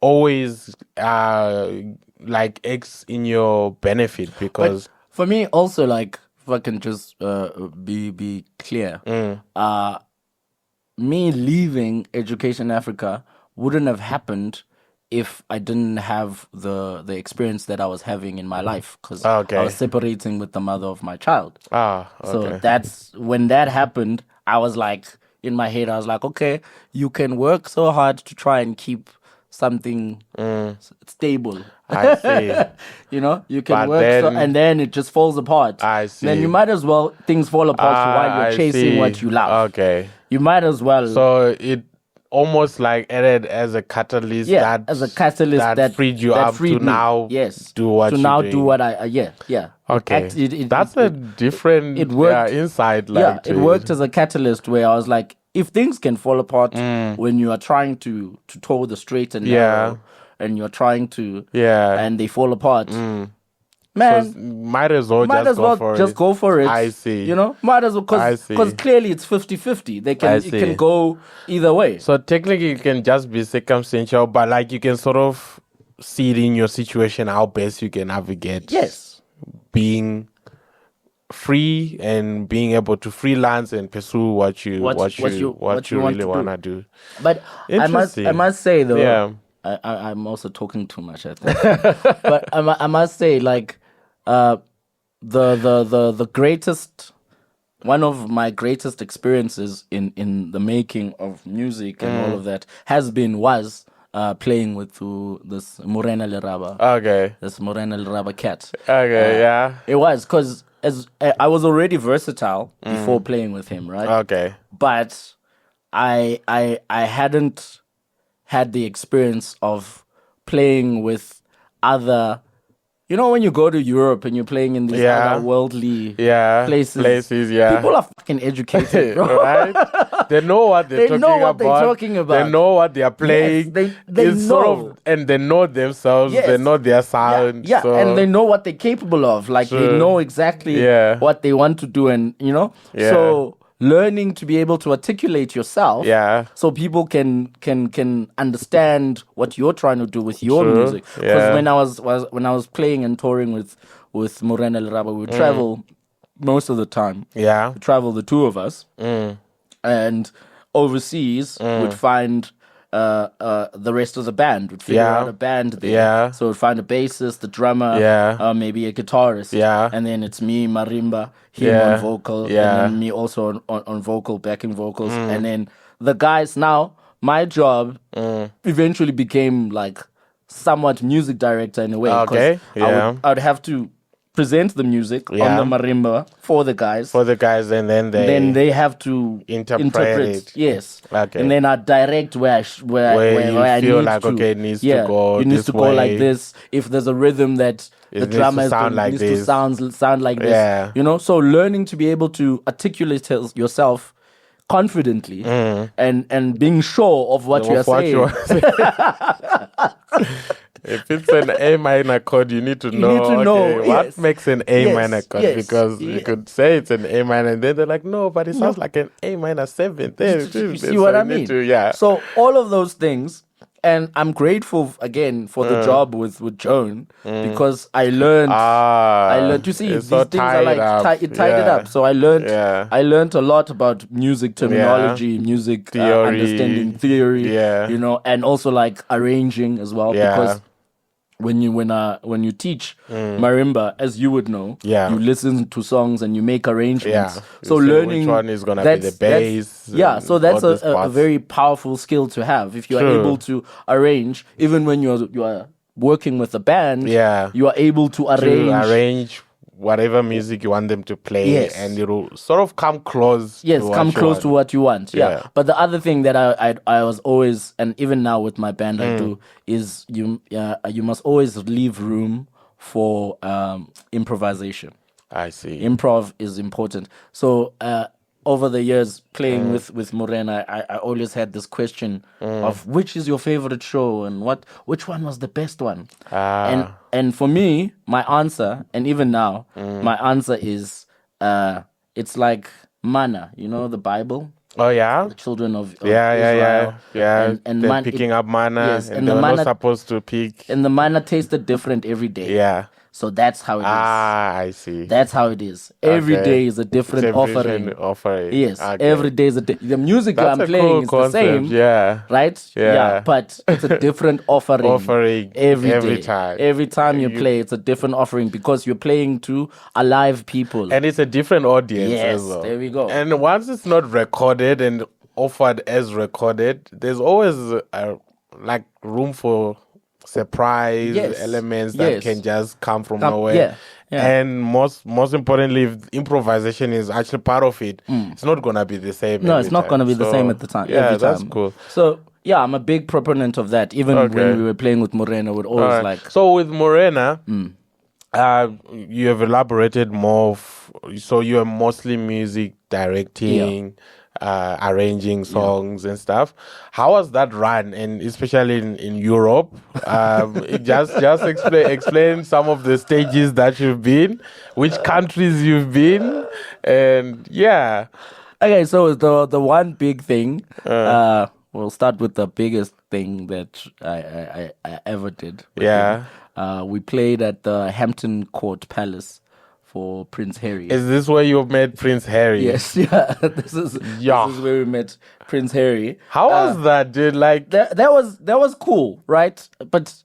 Speaker 1: always like acts in your benefit. Because
Speaker 2: but for me also, like, if I can just be clear, me leaving Education Africa wouldn't have happened if I didn't have the experience that I was having in my life, because I was separating with the mother of my child. So that's when that happened. I was like, in my head, I was like, okay, you can work so hard to try and keep something stable.
Speaker 1: I see.
Speaker 2: You can work and then it just falls apart.
Speaker 1: I see.
Speaker 2: Then you might as well, things fall apart while you're chasing what you love.
Speaker 1: Okay.
Speaker 2: You might as well.
Speaker 1: So it almost like added as a catalyst.
Speaker 2: That
Speaker 1: freed you up to now do what you
Speaker 2: now do what I
Speaker 1: Okay. That's a different insight.
Speaker 2: It worked as a catalyst where I was like, if things can fall apart when you are trying to toe the straight and narrow, and you're trying to and they fall apart, man,
Speaker 1: so might as well
Speaker 2: just go for it.
Speaker 1: I see.
Speaker 2: Might as well, because clearly it's 50-50. It can go either way.
Speaker 1: So technically it can just be circumstantial, but like you can sort of see it in your situation how best you can navigate.
Speaker 2: Yes.
Speaker 1: Being free and being able to freelance and pursue what you really want to do.
Speaker 2: But I must say though, I'm also talking too much, I think. But I must say, like, the greatest, one of my greatest experiences in the making of music and all of that was playing with this Morena Leraba.
Speaker 1: Okay.
Speaker 2: This Morena Leraba cat.
Speaker 1: Okay,
Speaker 2: It was because as I was already versatile before playing with him, right?
Speaker 1: Okay.
Speaker 2: But I hadn't had the experience of playing with other. You know, when you go to Europe and you're playing in these other worldly places, people are fucking educated, bro.
Speaker 1: Right? They know what they're talking about. They know what they are playing.
Speaker 2: Yes, they know.
Speaker 1: And they know themselves. Yes. They know their sound.
Speaker 2: Yeah, so. And they know what they're capable of. Like, they know exactly what they want to do. And, so learning to be able to articulate yourself so people can understand what you're trying to do with your music. Because when I was playing and touring with Morena Leraba, we would travel most of the time. We travel, the two of us. And overseas would find the rest of the band. Would figure out a band there. So we'd find a bassist, the drummer, maybe a guitarist. And then it's me, Marimba, him on vocal, and then me also on vocal, backing vocals. And then the guys. Now, my job eventually became like somewhat music director in a way.
Speaker 1: Okay.
Speaker 2: I would have to present the music on the marimba for the guys.
Speaker 1: And then
Speaker 2: they have to interpret
Speaker 1: it.
Speaker 2: Yes.
Speaker 1: Okay.
Speaker 2: And then I direct where I
Speaker 1: feel
Speaker 2: need
Speaker 1: like
Speaker 2: to.
Speaker 1: Okay, it needs to go.
Speaker 2: It needs to go like this. If there's a rhythm that the drummer needs to sound like this. So learning to be able to articulate yourself confidently and being sure of what you're saying.
Speaker 1: If it's an A minor chord, you need to know, what makes an A minor chord, because you could say it's an A minor, and then they're like, no, but it sounds like an A minor 7th.
Speaker 2: You see what I mean? So all of those things, and I'm grateful again for the job with Joan, because I learned. You see, these things are like tied it up. So I learned a lot about music terminology, music theory, understanding theory, and also like arranging as well, because when you teach marimba, as you would know, you listen to songs and you make arrangements. So learning
Speaker 1: which one is gonna be the bass.
Speaker 2: So that's a very powerful skill to have. If you are able to arrange, even when you are working with a band, you are able to arrange
Speaker 1: whatever music you want them to play, and it'll sort of come close.
Speaker 2: To what you want. But the other thing that I was always, and even now with my band I do, is you must always leave room for improvisation.
Speaker 1: I see.
Speaker 2: Improv is important. So over the years playing with Morena, I always had this question of which is your favorite show and which one was the best one. And for me, my answer, and even now, my answer is it's like manna, the Bible.
Speaker 1: Oh yeah,
Speaker 2: the children of Israel.
Speaker 1: And picking up manna, and they were not supposed to pick.
Speaker 2: And the manna tasted different every day. So that's how it is.
Speaker 1: I see.
Speaker 2: That's how it is. Every day is a different offering. Yes, every day is the music I'm playing is the same. Right? But it's a different offering. Every time. Every time you play, it's a different offering, because you're playing to alive people.
Speaker 1: And it's a different audience as well.
Speaker 2: There we go.
Speaker 1: And once it's not recorded and offered as recorded, there's always room for surprise elements that can just come from nowhere. And most importantly, if improvisation is actually part of it, it's not gonna be the same.
Speaker 2: No, it's not gonna be the same at the time.
Speaker 1: Yeah, that's cool.
Speaker 2: So I'm a big proponent of that. Even when we were playing with Morena, we'd always
Speaker 1: So with Morena, you have elaborated more. So you are mostly music directing. Arranging songs and stuff. How was that run, and especially in Europe? Just explain some of the stages that you've been, which countries you've been, and
Speaker 2: Okay, so the one big thing. We'll start with the biggest thing that I ever did. We played at the Hampton Court Palace for Prince Harry.
Speaker 1: Is this where you met Prince Harry?
Speaker 2: Yes, yeah. This is where we met Prince Harry.
Speaker 1: How was that, dude? Like
Speaker 2: that was cool, right? But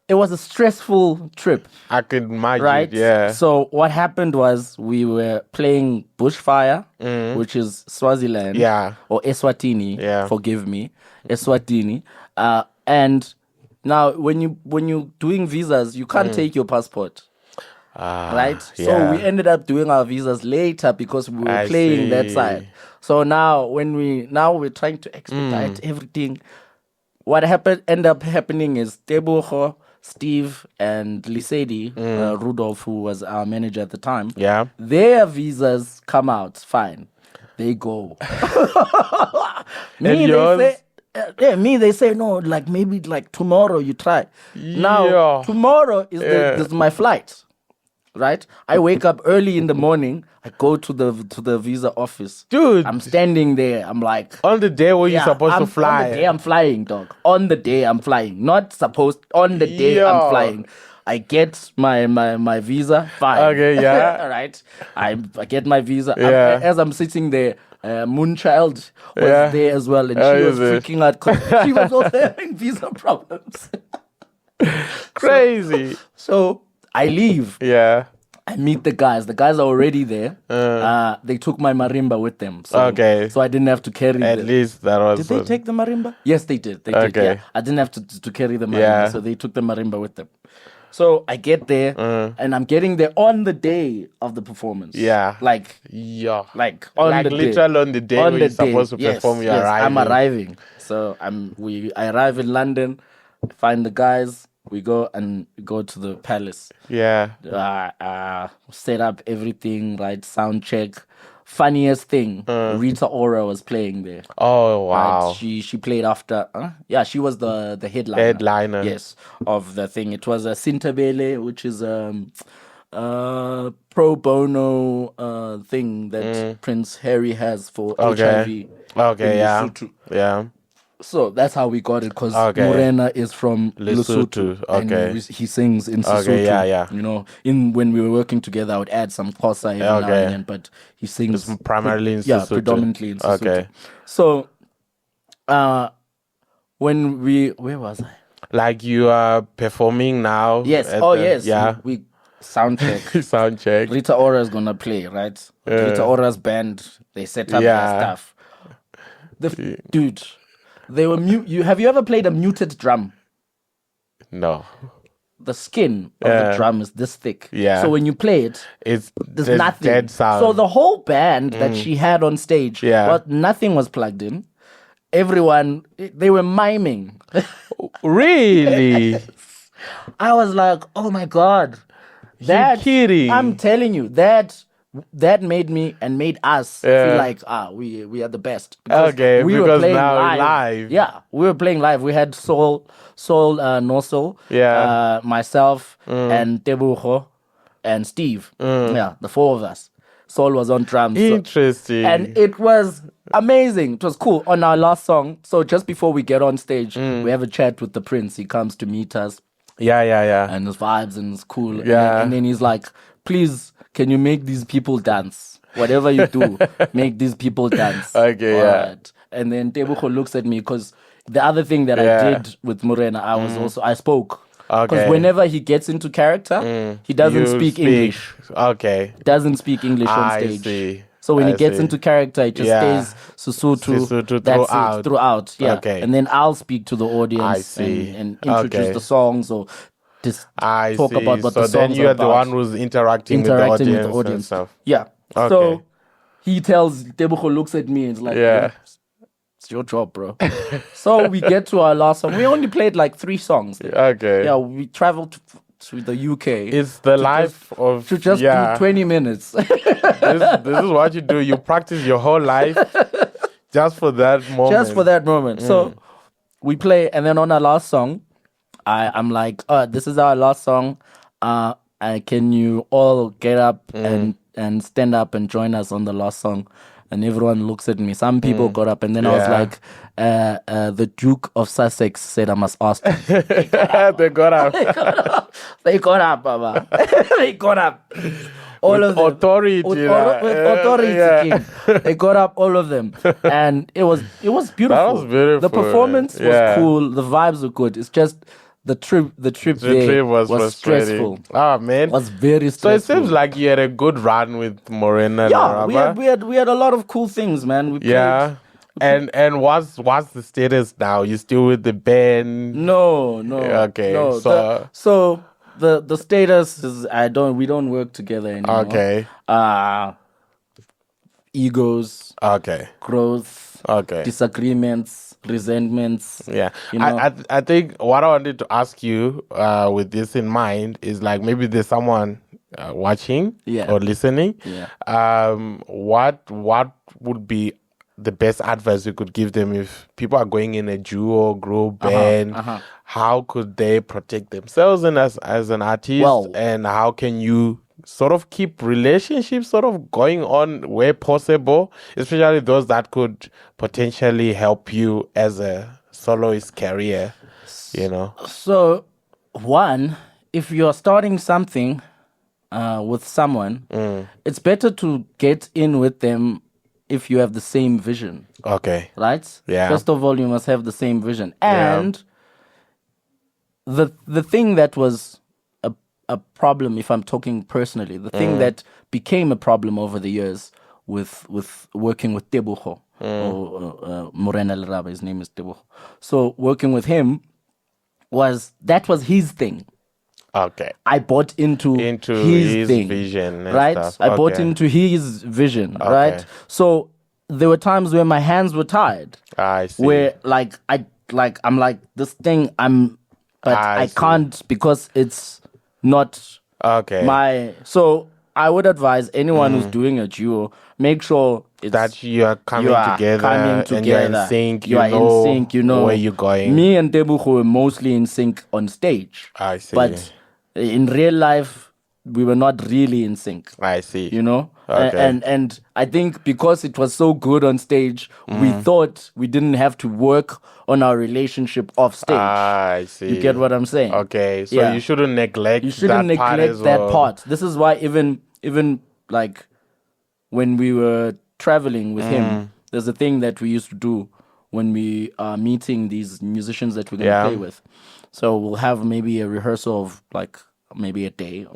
Speaker 2: it was a stressful trip.
Speaker 1: I could imagine,
Speaker 2: right?
Speaker 1: Yeah.
Speaker 2: So what happened was we were playing Bushfire, which is Swaziland, or Eswatini. Forgive me, Eswatini. And now when you're doing visas, you can't take your passport. Right? So we ended up doing our visas later because we were playing that side. So now we're trying to expedite everything. What ended up happening is Teboho, Steve, and Lisedi, Rudolph, who was our manager at the time, their visas come out fine. They go. They say no, like maybe like tomorrow you try. Now tomorrow is my flight. Right? I wake up early in the morning. I go to the visa office.
Speaker 1: Dude.
Speaker 2: I'm standing there. I'm like...
Speaker 1: On the day where you're supposed to fly.
Speaker 2: On the day I'm flying, dog. On the day I'm flying. Not supposed... On the day I'm flying. I get my visa. Fine.
Speaker 1: Okay, yeah.
Speaker 2: All right. I get my visa. As I'm sitting there, Moonchild was there as well. And she was freaking out because she was also having visa problems.
Speaker 1: Crazy.
Speaker 2: So I leave.
Speaker 1: Yeah.
Speaker 2: I meet the guys. The guys are already there. They took my marimba with them. So I didn't have to carry
Speaker 1: At least that was...
Speaker 2: Did they take the marimba? Yes, they did. They did, yeah. I didn't have to carry the marimba, so they took the marimba with them. So I get there, and I'm getting there on the day of the performance.
Speaker 1: Yeah.
Speaker 2: Like on the
Speaker 1: literal
Speaker 2: day.
Speaker 1: On the day when you're supposed to perform, you're arriving.
Speaker 2: I'm arriving. So I arrive in London, find the guys. We go to the palace.
Speaker 1: Yeah.
Speaker 2: Set up everything, right? Sound check. Funniest thing, Rita Ora was playing there.
Speaker 1: Oh, wow.
Speaker 2: Right? She played after... she was the headliner.
Speaker 1: Headliner.
Speaker 2: Yes, of the thing. It was a Sintabele, which is pro bono thing that Prince Harry has for HIV.
Speaker 1: Okay, yeah. Lesotho. Yeah.
Speaker 2: So that's how we got it, because Morena is from Lesotho. And he sings in Sesotho.
Speaker 1: Okay, yeah.
Speaker 2: You know, when we were working together, I would add some Xhosa every now and then, but he sings...
Speaker 1: It's primarily in Sesotho.
Speaker 2: Yeah, predominantly in Sesotho.
Speaker 1: Okay.
Speaker 2: So, where was I?
Speaker 1: Like you are performing now?
Speaker 2: Yes. Yes.
Speaker 1: Yeah.
Speaker 2: We sound check.
Speaker 1: Sound check.
Speaker 2: Rita Ora is going to play, right? Rita Ora's band, they set up their stuff. Dude... They were mute. Have you ever played a muted drum?
Speaker 1: No.
Speaker 2: The skin of the drum is this thick.
Speaker 1: Yeah.
Speaker 2: So when you play it, there's nothing.
Speaker 1: Dead sound.
Speaker 2: So the whole band that she had on stage, nothing was plugged in. Everyone, they were miming.
Speaker 1: Really?
Speaker 2: Yes. I was like, oh my God.
Speaker 1: You're kidding.
Speaker 2: I'm telling you, that made me and made us feel like we are the best.
Speaker 1: Because we were playing live.
Speaker 2: Yeah, we were playing live. We had Soul Noso, myself and Teboho and Steve. Yeah, the four of us. Soul was on drums.
Speaker 1: Interesting.
Speaker 2: And it was amazing. It was cool. On our last song, so just before we get on stage, we have a chat with the Prince. He comes to meet us.
Speaker 1: Yeah.
Speaker 2: And his vibes, and it's cool.
Speaker 1: Yeah.
Speaker 2: And then he's like, please, can you make these people dance? Whatever you do, make these people dance.
Speaker 1: Okay,
Speaker 2: right. And then Teboho looks at me, because the other thing that I did with Morena, I spoke. Because whenever he gets into character, he doesn't speak English.
Speaker 1: Okay.
Speaker 2: Doesn't speak English on stage.
Speaker 1: I see.
Speaker 2: So when he gets into character, it just stays Sesotho. That's throughout. Yeah.
Speaker 1: Okay.
Speaker 2: And then I'll speak to the audience and introduce the songs, or just talk about what the songs are about. So then
Speaker 1: you're the one who's interacting with the audience and stuff.
Speaker 2: Yeah.
Speaker 1: Okay.
Speaker 2: So he tells, Teboho looks at me and is like, it's your job, bro. So we get to our last song. We only played like 3 songs.
Speaker 1: Okay.
Speaker 2: Yeah, we traveled to the UK.
Speaker 1: It's the life of...
Speaker 2: To just do 20 minutes.
Speaker 1: This is what you do. You practice your whole life just for that moment.
Speaker 2: Just for that moment. So we play, and then on our last song, I'm like, this is our last song. Can you all get up and stand up and join us on the last song? And everyone looks at me. Some people got up, and then I was like, the Duke of Sussex said I must ask them.
Speaker 1: They got up.
Speaker 2: They got up, Baba. They got up. all of them.
Speaker 1: Authority.
Speaker 2: King. They got up all of them. And it was beautiful.
Speaker 1: That was beautiful.
Speaker 2: The performance was cool. The vibes were good. It's just the trip was stressful.
Speaker 1: Man.
Speaker 2: It was very stressful.
Speaker 1: So it seems like you had a good run with Morena Leraba.
Speaker 2: We had a lot of cool things, man. We played.
Speaker 1: And what's the status now? You still with the band?
Speaker 2: No.
Speaker 1: Okay.
Speaker 2: No. So the status is we don't work together anymore.
Speaker 1: Okay.
Speaker 2: Egos.
Speaker 1: Okay.
Speaker 2: Growth.
Speaker 1: Okay.
Speaker 2: Disagreements, resentments.
Speaker 1: Yeah. I think what I wanted to ask you with this in mind is like maybe there's someone watching or listening.
Speaker 2: Yeah.
Speaker 1: What would be the best advice you could give them if people are going in a duo, group, band? How could they protect themselves as an artist? And how can you sort of keep relationships sort of going on where possible, especially those that could potentially help you as a soloist career,
Speaker 2: So, one, if you're starting something with someone, it's better to get in with them if you have the same vision.
Speaker 1: Okay.
Speaker 2: Right?
Speaker 1: Yeah.
Speaker 2: First of all, you must have the same vision. And the thing that was a problem, if I'm talking personally, the thing that became a problem over the years with working with Teboho, or Morena Leraba, his name is Teboho. So working with him was his thing.
Speaker 1: Okay.
Speaker 2: I bought into his thing,
Speaker 1: vision,
Speaker 2: right?
Speaker 1: Stuff.
Speaker 2: I bought into his vision, right? So there were times where my hands were tied.
Speaker 1: I see.
Speaker 2: Where I'm like this thing I can't because it's not my. So I would advise anyone who's doing a duo, make sure
Speaker 1: that you are coming together and you're in sync. You are in sync. You know where you're going.
Speaker 2: Me and Teboho were mostly in sync on stage.
Speaker 1: I see.
Speaker 2: But in real life, we were not really in sync.
Speaker 1: I see.
Speaker 2: Okay. And I think because it was so good on stage, we thought we didn't have to work on our relationship off stage.
Speaker 1: I see.
Speaker 2: You get what I'm saying?
Speaker 1: Okay. So you shouldn't neglect
Speaker 2: that part. This is why even like when we were traveling with him, there's a thing that we used to do when we are meeting these musicians that we're going to play with. So we'll have maybe a rehearsal of like maybe a day.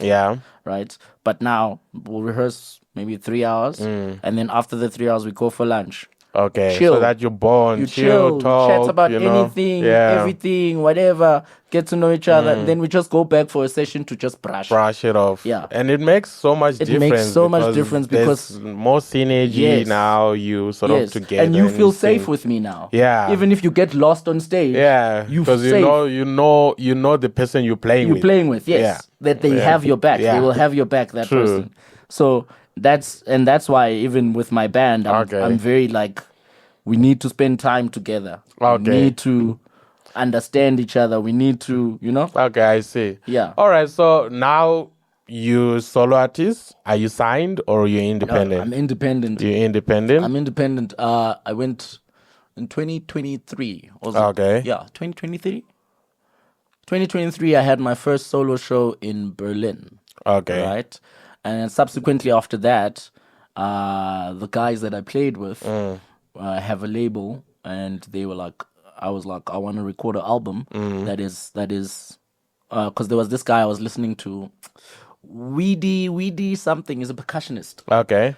Speaker 2: Right? But now we'll rehearse maybe 3 hours. And then after the 3 hours, we go for lunch.
Speaker 1: Okay.
Speaker 2: Chill.
Speaker 1: So that you're born.
Speaker 2: You chill,
Speaker 1: talk,
Speaker 2: chat about anything, everything, whatever. Get to know each other. Then we just go back for a session to just brush
Speaker 1: it off.
Speaker 2: Yeah.
Speaker 1: And it makes so much difference.
Speaker 2: It makes so much difference because
Speaker 1: more synergy now. You sort of together.
Speaker 2: And you feel safe with me now.
Speaker 1: Yeah.
Speaker 2: Even if you get lost on stage.
Speaker 1: Yeah. Because you know the person you're playing with.
Speaker 2: You're playing with, yes.
Speaker 1: Yeah.
Speaker 2: That they have your back. They will have your back, that person. So that's why even with my band, I'm very like, we need to spend time together. We need to understand each other. We need to,
Speaker 1: Okay, I see.
Speaker 2: Yeah.
Speaker 1: All right. So now you solo artist. Are you signed or you're independent?
Speaker 2: I'm independent.
Speaker 1: You're independent?
Speaker 2: I'm independent. I went in 2023.
Speaker 1: Okay.
Speaker 2: Yeah, 2023. 2023, I had my first solo show in Berlin.
Speaker 1: Okay.
Speaker 2: Right? And subsequently after that, the guys that I played with have a label, and they were like, I was like, I want to record an album that is, because there was this guy I was listening to, Weedy something, is a percussionist.
Speaker 1: Okay.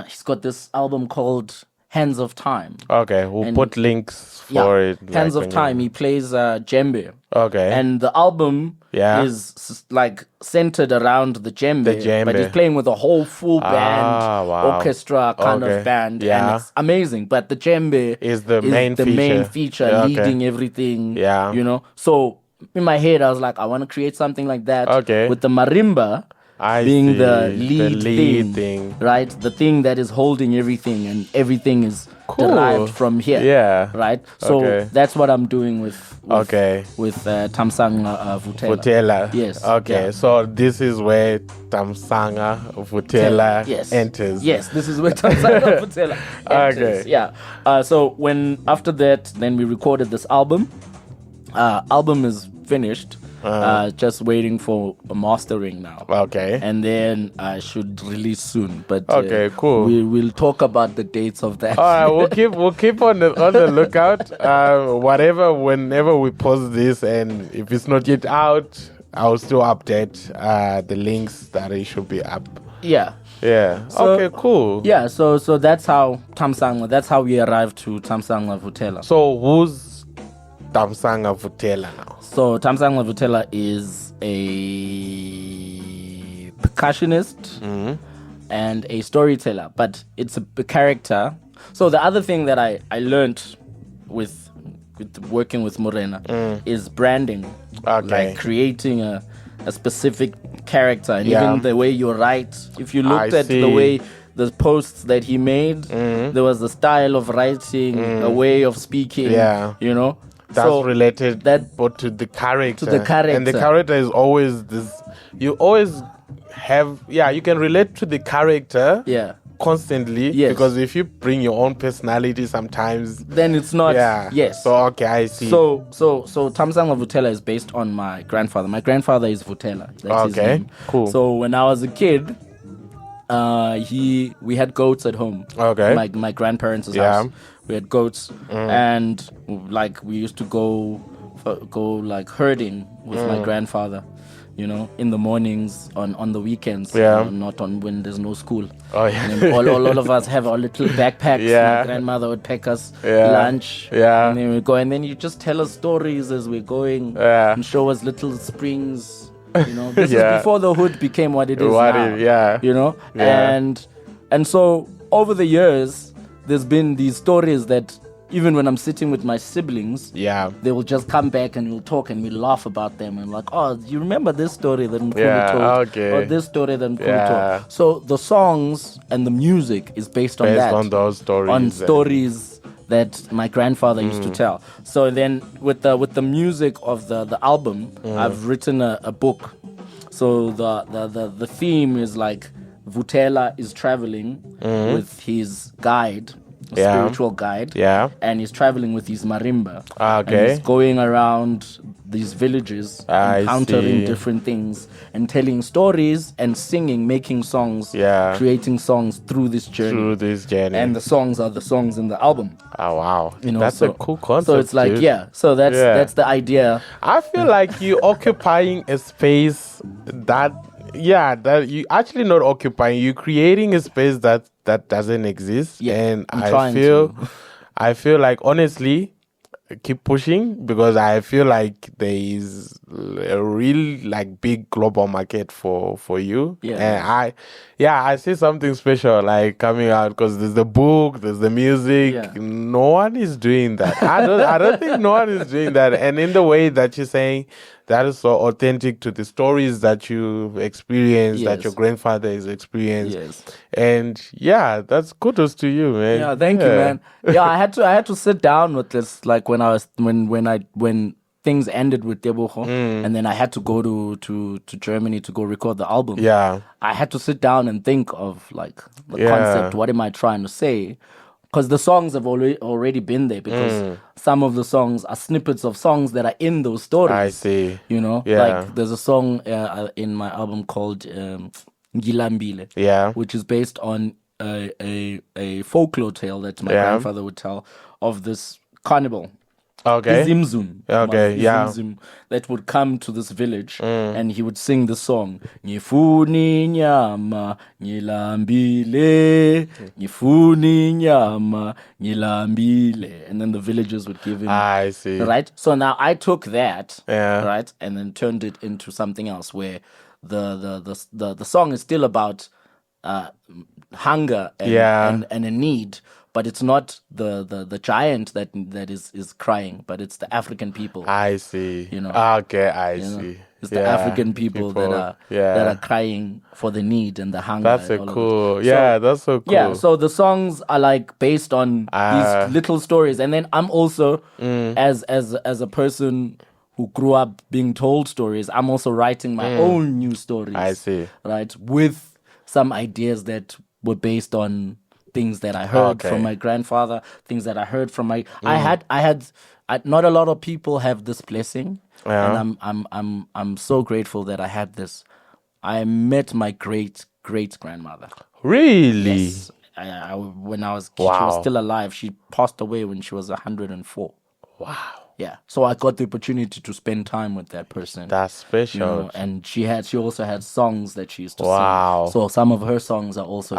Speaker 2: He's got this album called Hands of Time.
Speaker 1: Okay, we'll put links for it.
Speaker 2: Hands of Time. He plays djembe.
Speaker 1: Okay.
Speaker 2: And the album is like centered around the djembe, but he's playing with a whole full band, orchestra kind of band, and it's amazing. But the djembe
Speaker 1: is the main
Speaker 2: feature, leading everything. Yeah. So in my head, I was like, I want to create something like that.
Speaker 1: Okay.
Speaker 2: With the marimba being the lead thing, right? The thing that is holding everything, and everything is derived from here.
Speaker 1: Yeah.
Speaker 2: Right? So that's what I'm doing with Thamsanqa
Speaker 1: Vuthela.
Speaker 2: Yes.
Speaker 1: Okay. Yeah. So this is where Thamsanqa Vuthela enters.
Speaker 2: Yes, this is where Thamsanqa Vuthela enters.
Speaker 1: Okay.
Speaker 2: Yeah. So when after that, then we recorded this album. Album is finished. Just waiting for a mastering now.
Speaker 1: Okay.
Speaker 2: And then I should release soon. But
Speaker 1: okay, cool.
Speaker 2: We'll talk about the dates of that.
Speaker 1: All right, we'll keep on the lookout. Whenever we post this, and if it's not yet out, I'll still update the links that it should be up.
Speaker 2: Yeah.
Speaker 1: Yeah. So, okay, cool.
Speaker 2: Yeah, so that's how that's how we arrived to Thamsanqa Vuthela.
Speaker 1: So who's Thamsanqa Vuthela now?
Speaker 2: So Thamsanqa Vuthela is a percussionist and a storyteller, but it's a character. So the other thing that I learned with working with Morena is branding.
Speaker 1: Okay.
Speaker 2: Like creating a specific character, and even the way you write. If you looked at the way the posts that he made, there was a style of writing, a way of speaking.
Speaker 1: Yeah,
Speaker 2: you know,
Speaker 1: that's related but to the character. And the character is always this. You always have you can relate to the character.
Speaker 2: Yeah.
Speaker 1: Constantly, because if you bring your own personality sometimes,
Speaker 2: then it's not. Yes.
Speaker 1: So okay, I see.
Speaker 2: So Thamsanqa Vuthela is based on my grandfather. My grandfather is Vuthela. That's his name.
Speaker 1: Cool.
Speaker 2: So when I was a kid, we had goats at home.
Speaker 1: Okay.
Speaker 2: My grandparents' house. We had goats, and like we used to go like herding with my grandfather. You know, in the mornings, on the weekends, not on when there's no school.
Speaker 1: Oh, yeah.
Speaker 2: And all of us have our little backpacks. My grandmother would pack us lunch. And then we go, and then you just tell us stories as we're going and show us little springs. You know, this is before the hood became what it is now. You know, and so over the years, there's been these stories that even when I'm sitting with my siblings, they will just come back and we'll talk and we'll laugh about them and like, oh, you remember this story that Mkhulu told? Or this story that Mkhulu told. So the songs and the music is based on that.
Speaker 1: On those stories.
Speaker 2: On stories that my grandfather used to tell. So then with the music of the album, I've written a book. So the theme is like Vuthela is traveling with his guide, spiritual guide, and he's traveling with his Marimba. And he's going around these villages, encountering different things, and telling stories and singing, making songs, creating songs through this journey. And the songs are the songs in the album.
Speaker 1: Oh wow,
Speaker 2: you know,
Speaker 1: that's a cool concept.
Speaker 2: So it's like so that's the idea.
Speaker 1: I feel like you occupying a space that you actually not occupying, you creating a space that doesn't exist. And I feel like honestly keep pushing, because I feel like there is a real like big global market for you. And I see something special like coming out, because there's the book, there's the music. No one is doing that. I don't think no one is doing that. And in the way that you're saying, that is so authentic to the stories that you've experienced, that your grandfather has experienced. And that's kudos to you, man.
Speaker 2: Yeah, thank you, man. I had to sit down with this, like when things ended with Teboho, and then I had to go to Germany to go record the album. I had to sit down and think of like the concept. What am I trying to say? Because the songs have already been there, because some of the songs are snippets of songs that are in those stories. I
Speaker 1: see.
Speaker 2: You know, like there's a song in my album called Ngilambile, which is based on a folklore tale that my grandfather would tell of this cannibal. Izimzum. Izimzum, that would come to this village and he would sing the song Ngifuni nyama ngilambile, Ngifuni nyama ngilambile, and then the villagers would give him.
Speaker 1: I see.
Speaker 2: Right? So now I took that, right, and then turned it into something else where the song is still about hunger and a need. But it's not the giant that is crying, but it's the African people.
Speaker 1: I see.
Speaker 2: You know.
Speaker 1: Okay, I see.
Speaker 2: It's the African people that are crying for the need and the hunger.
Speaker 1: That's so cool. That's so cool.
Speaker 2: Yeah, so the songs are like based on these little stories, and then I'm also as a person who grew up being told stories, I'm also writing my own new stories.
Speaker 1: I see.
Speaker 2: Right, with some ideas that were based on things that I heard from my grandfather, things that I heard from my I had not a lot of people have this blessing, and I'm so grateful that I had this. I met my great grandmother.
Speaker 1: Really?
Speaker 2: Yes. When I was, she was still alive. She passed away when she was 104.
Speaker 1: Wow.
Speaker 2: Yeah. So I got the opportunity to spend time with that person.
Speaker 1: That's special.
Speaker 2: You know, and she also had songs that she used to
Speaker 1: wow.
Speaker 2: sing. So some of her songs are also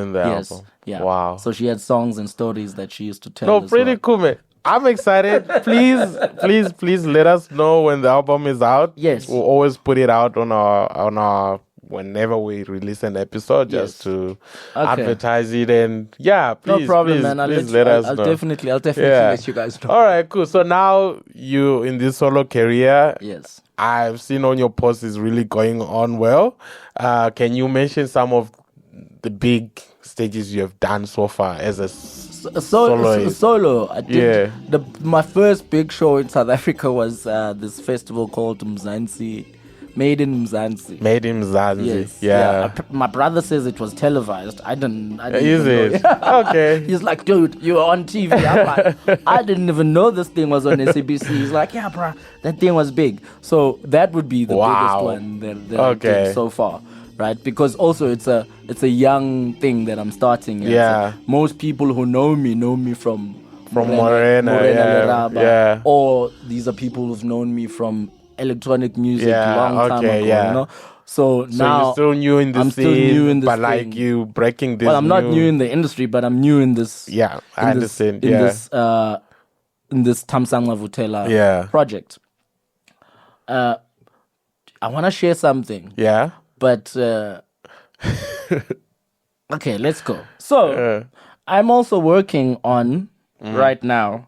Speaker 1: in the album.
Speaker 2: Yeah.
Speaker 1: Wow.
Speaker 2: So she had songs and stories that she used to tell.
Speaker 1: No, pretty cool, man. I'm excited. Please let us know when the album is out.
Speaker 2: Yes.
Speaker 1: We'll always put it out on our whenever we release an episode, just to advertise it. And please,
Speaker 2: no problem, man.
Speaker 1: I'll definitely
Speaker 2: let you guys know.
Speaker 1: All right, cool. So now you in this solo career.
Speaker 2: Yes.
Speaker 1: I've seen on your posts is really going on well. Can you mention some of the big stages you have done so far as a
Speaker 2: solo? I did. My first big show in South Africa was this festival called Mzansi. Made in Mzansi.
Speaker 1: Yes.
Speaker 2: Yeah. My brother says it was televised. I didn't
Speaker 1: Is it? Okay.
Speaker 2: He's like, dude, you were on TV. I'm like, I didn't even know this thing was on SABC. He's like, yeah, bro, that thing was big. So that would be the biggest one that I did so far. Right? Because also it's a young thing that I'm starting.
Speaker 1: Yeah.
Speaker 2: So most people who know me from
Speaker 1: Morena
Speaker 2: Leraba.
Speaker 1: Yeah.
Speaker 2: Or these are people who've known me from electronic music long time ago, you know. So now
Speaker 1: you're still new in the
Speaker 2: I'm
Speaker 1: scene,
Speaker 2: still new in this
Speaker 1: but
Speaker 2: thing.
Speaker 1: like you breaking this.
Speaker 2: Well, I'm not new in the industry, but I'm new in this.
Speaker 1: Yeah, I understand.
Speaker 2: In this Thamsanqa Vuthela project. I want to share something.
Speaker 1: Yeah.
Speaker 2: But okay, let's go. So I'm also working on right now.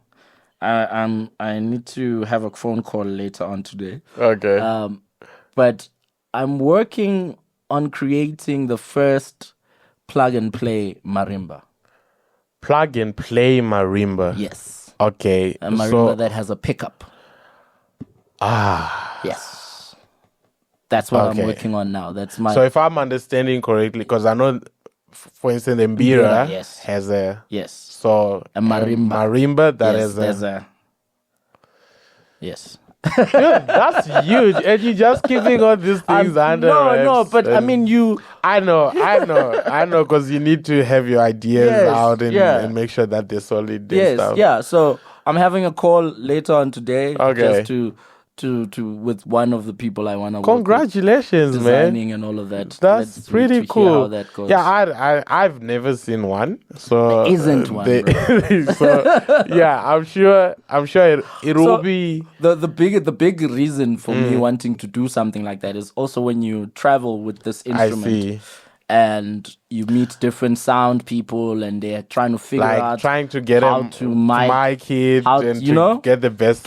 Speaker 2: I need to have a phone call later on today.
Speaker 1: Okay.
Speaker 2: But I'm working on creating the first plug and play marimba.
Speaker 1: Plug and play marimba.
Speaker 2: Yes.
Speaker 1: Okay.
Speaker 2: A marimba that has a pickup. Yes. That's what I'm working on now. That's my.
Speaker 1: So if I'm understanding correctly, because I know, for instance, the Mbira has a So
Speaker 2: a
Speaker 1: marimba that is
Speaker 2: yes.
Speaker 1: Dude, that's huge, and you just keeping all these things under wraps.
Speaker 2: No, but I mean
Speaker 1: I know, because you need to have your ideas out and make sure that they're solid.
Speaker 2: So I'm having a call later on today, just to with one of the people I want to.
Speaker 1: Congratulations,
Speaker 2: work with,
Speaker 1: man!
Speaker 2: Designing and all of that.
Speaker 1: That's pretty cool.
Speaker 2: Hear how that goes.
Speaker 1: Yeah, I've never seen one. So
Speaker 2: there isn't one.
Speaker 1: So yeah, I'm sure it will be
Speaker 2: the big reason for me wanting to do something like that is also when you travel with this instrument.
Speaker 1: I see.
Speaker 2: And you meet different sound people, and they're trying to figure out
Speaker 1: trying to get
Speaker 2: how to mic
Speaker 1: it, and to get the best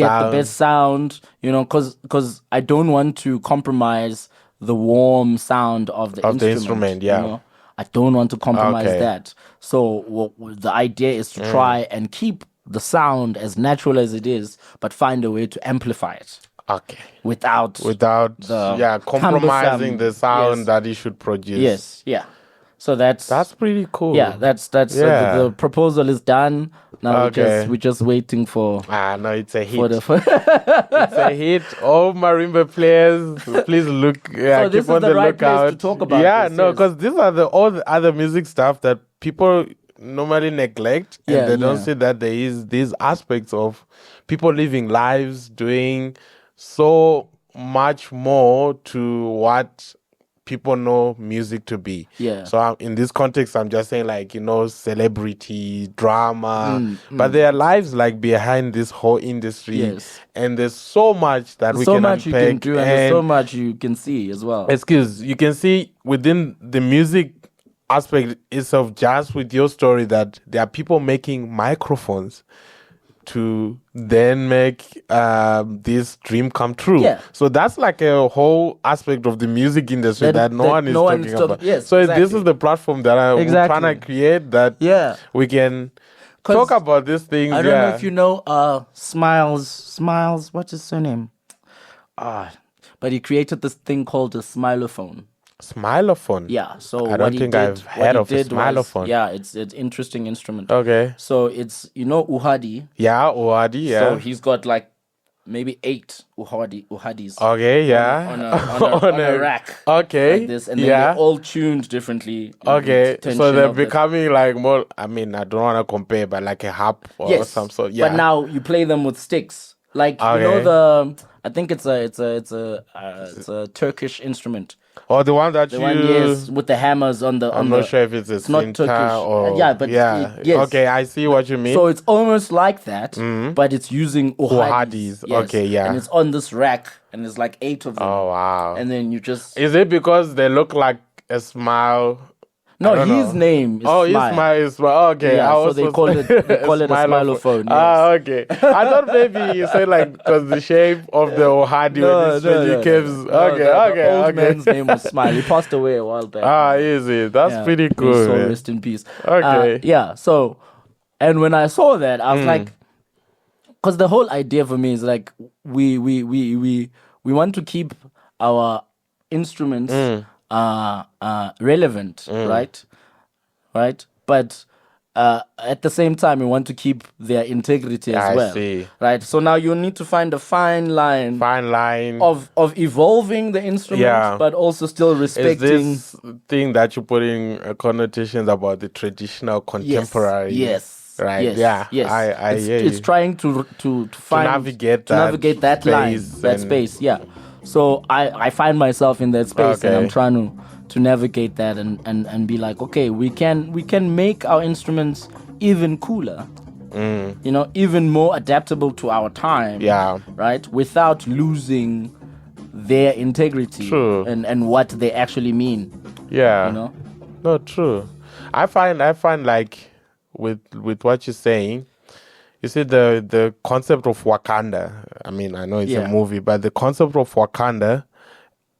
Speaker 2: sound. You know, because I don't want to compromise the warm sound of the instrument.
Speaker 1: Yeah,
Speaker 2: you know? I don't want to compromise that. So the idea is to try and keep the sound as natural as it is, but find a way to amplify it.
Speaker 1: Okay.
Speaker 2: Without
Speaker 1: compromising the sound that you should produce.
Speaker 2: Yes, yeah. So that's
Speaker 1: pretty cool.
Speaker 2: Yeah, that's the proposal is done. Now we're just waiting for.
Speaker 1: No, it's a hit. It's a hit. All marimba players, please look. Yeah,
Speaker 2: so this
Speaker 1: keep on
Speaker 2: the
Speaker 1: the
Speaker 2: right
Speaker 1: lookout.
Speaker 2: Place to talk about.
Speaker 1: Yeah, because these are all the other music stuff that people normally neglect, and they don't see that there is these aspects of people living lives, doing so much more to what people know music to be.
Speaker 2: Yeah.
Speaker 1: So in this context, I'm just saying, like, celebrity, drama, but there are lives like behind this whole industry.
Speaker 2: Yes.
Speaker 1: And there's so much that we can unpack.
Speaker 2: So much you can do, and there's so much you can see as well.
Speaker 1: You can see within the music aspect itself, just with your story, that there are people making microphones to then make this dream come true.
Speaker 2: Yeah.
Speaker 1: So that's like a whole aspect of the music industry that no one is talking about.
Speaker 2: Yes,
Speaker 1: so this is the platform that I'm trying to create, that we can talk about these things.
Speaker 2: I don't know if you know Smiles, what's his surname? But he created this thing called a smilophone.
Speaker 1: Smilophone?
Speaker 2: Yeah. So
Speaker 1: I don't think I've heard of a smilophone.
Speaker 2: Yeah, it's an interesting instrument.
Speaker 1: Okay.
Speaker 2: So it's, uhadi.
Speaker 1: Yeah, uhadi, yeah.
Speaker 2: So he's got like maybe 8 uhadis.
Speaker 1: Okay, yeah.
Speaker 2: On a rack.
Speaker 1: Okay.
Speaker 2: Like this, and then they're all tuned differently.
Speaker 1: Okay. So they're becoming like more, I mean, I don't want to compare, but like a harp or some sort. Yeah.
Speaker 2: But now you play them with sticks. Like, I think it's a Turkish instrument.
Speaker 1: Oh, the one that
Speaker 2: yes, with the hammers on the.
Speaker 1: I'm not sure if it's not Turkish or
Speaker 2: yes.
Speaker 1: Okay, I see what you mean.
Speaker 2: So it's almost like that, but it's using uhadis.
Speaker 1: Yes. Okay, yeah.
Speaker 2: And it's on this rack, and there's like 8 of them.
Speaker 1: Oh wow!
Speaker 2: And then you just.
Speaker 1: Is it because they look like a smile?
Speaker 2: No, his name is Smile.
Speaker 1: His smile is Smile. Okay.
Speaker 2: Yeah, so they call it a smilophone. Yes.
Speaker 1: Okay. I thought maybe you said like because the shape of the ohadi when he caves. Okay.
Speaker 2: The old man's name was Smile. He passed away a while back.
Speaker 1: Easy. That's pretty cool.
Speaker 2: So rest in peace.
Speaker 1: Okay.
Speaker 2: So, and when I saw that, I was like, because the whole idea for me is like we want to keep our instruments relevant, right? But at the same time, we want to keep their integrity as well. I see. Right? So now you need to find a fine line of evolving the instruments, but also still respecting.
Speaker 1: Is this thing that you're putting connotations about the traditional contemporary?
Speaker 2: Yes.
Speaker 1: Right.
Speaker 2: Yes. It's trying to
Speaker 1: navigate
Speaker 2: that line, that space. Yeah. So I find myself in that space, and I'm trying to navigate that and be like, okay, we can make our instruments even cooler, even more adaptable to our time, right, without losing their integrity and what they actually mean.
Speaker 1: No, true. I find like with what you're saying, you see the concept of Wakanda. I mean, I know it's a movie, but the concept of Wakanda,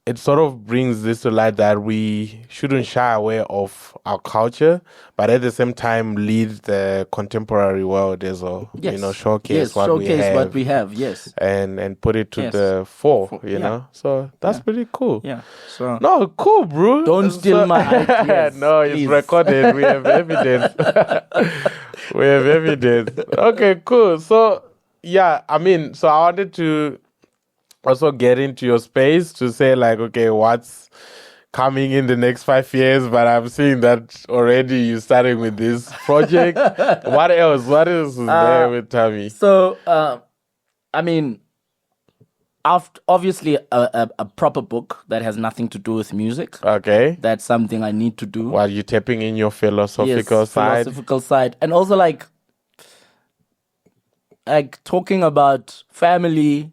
Speaker 1: it sort of brings this to light that we shouldn't shy away of our culture, but at the same time lead the contemporary world as well. Showcase what we have. Yes, and put it to the fore. You know, so that's pretty cool.
Speaker 2: Yeah. So
Speaker 1: no, cool, bro.
Speaker 2: Don't steal my ideas.
Speaker 1: No, it's
Speaker 2: please.
Speaker 1: Recorded. We have evidence. We have evidence. Okay, cool. So I mean, so I wanted to also get into your space to say like, okay, what's coming in the next 5 years? But I'm seeing that already you're starting with this project. What else? What else is there with Thami?
Speaker 2: So, I mean, obviously a proper book that has nothing to do with music.
Speaker 1: Okay.
Speaker 2: That's something I need to do.
Speaker 1: While you're tapping in your philosophical
Speaker 2: side. And also like talking about family,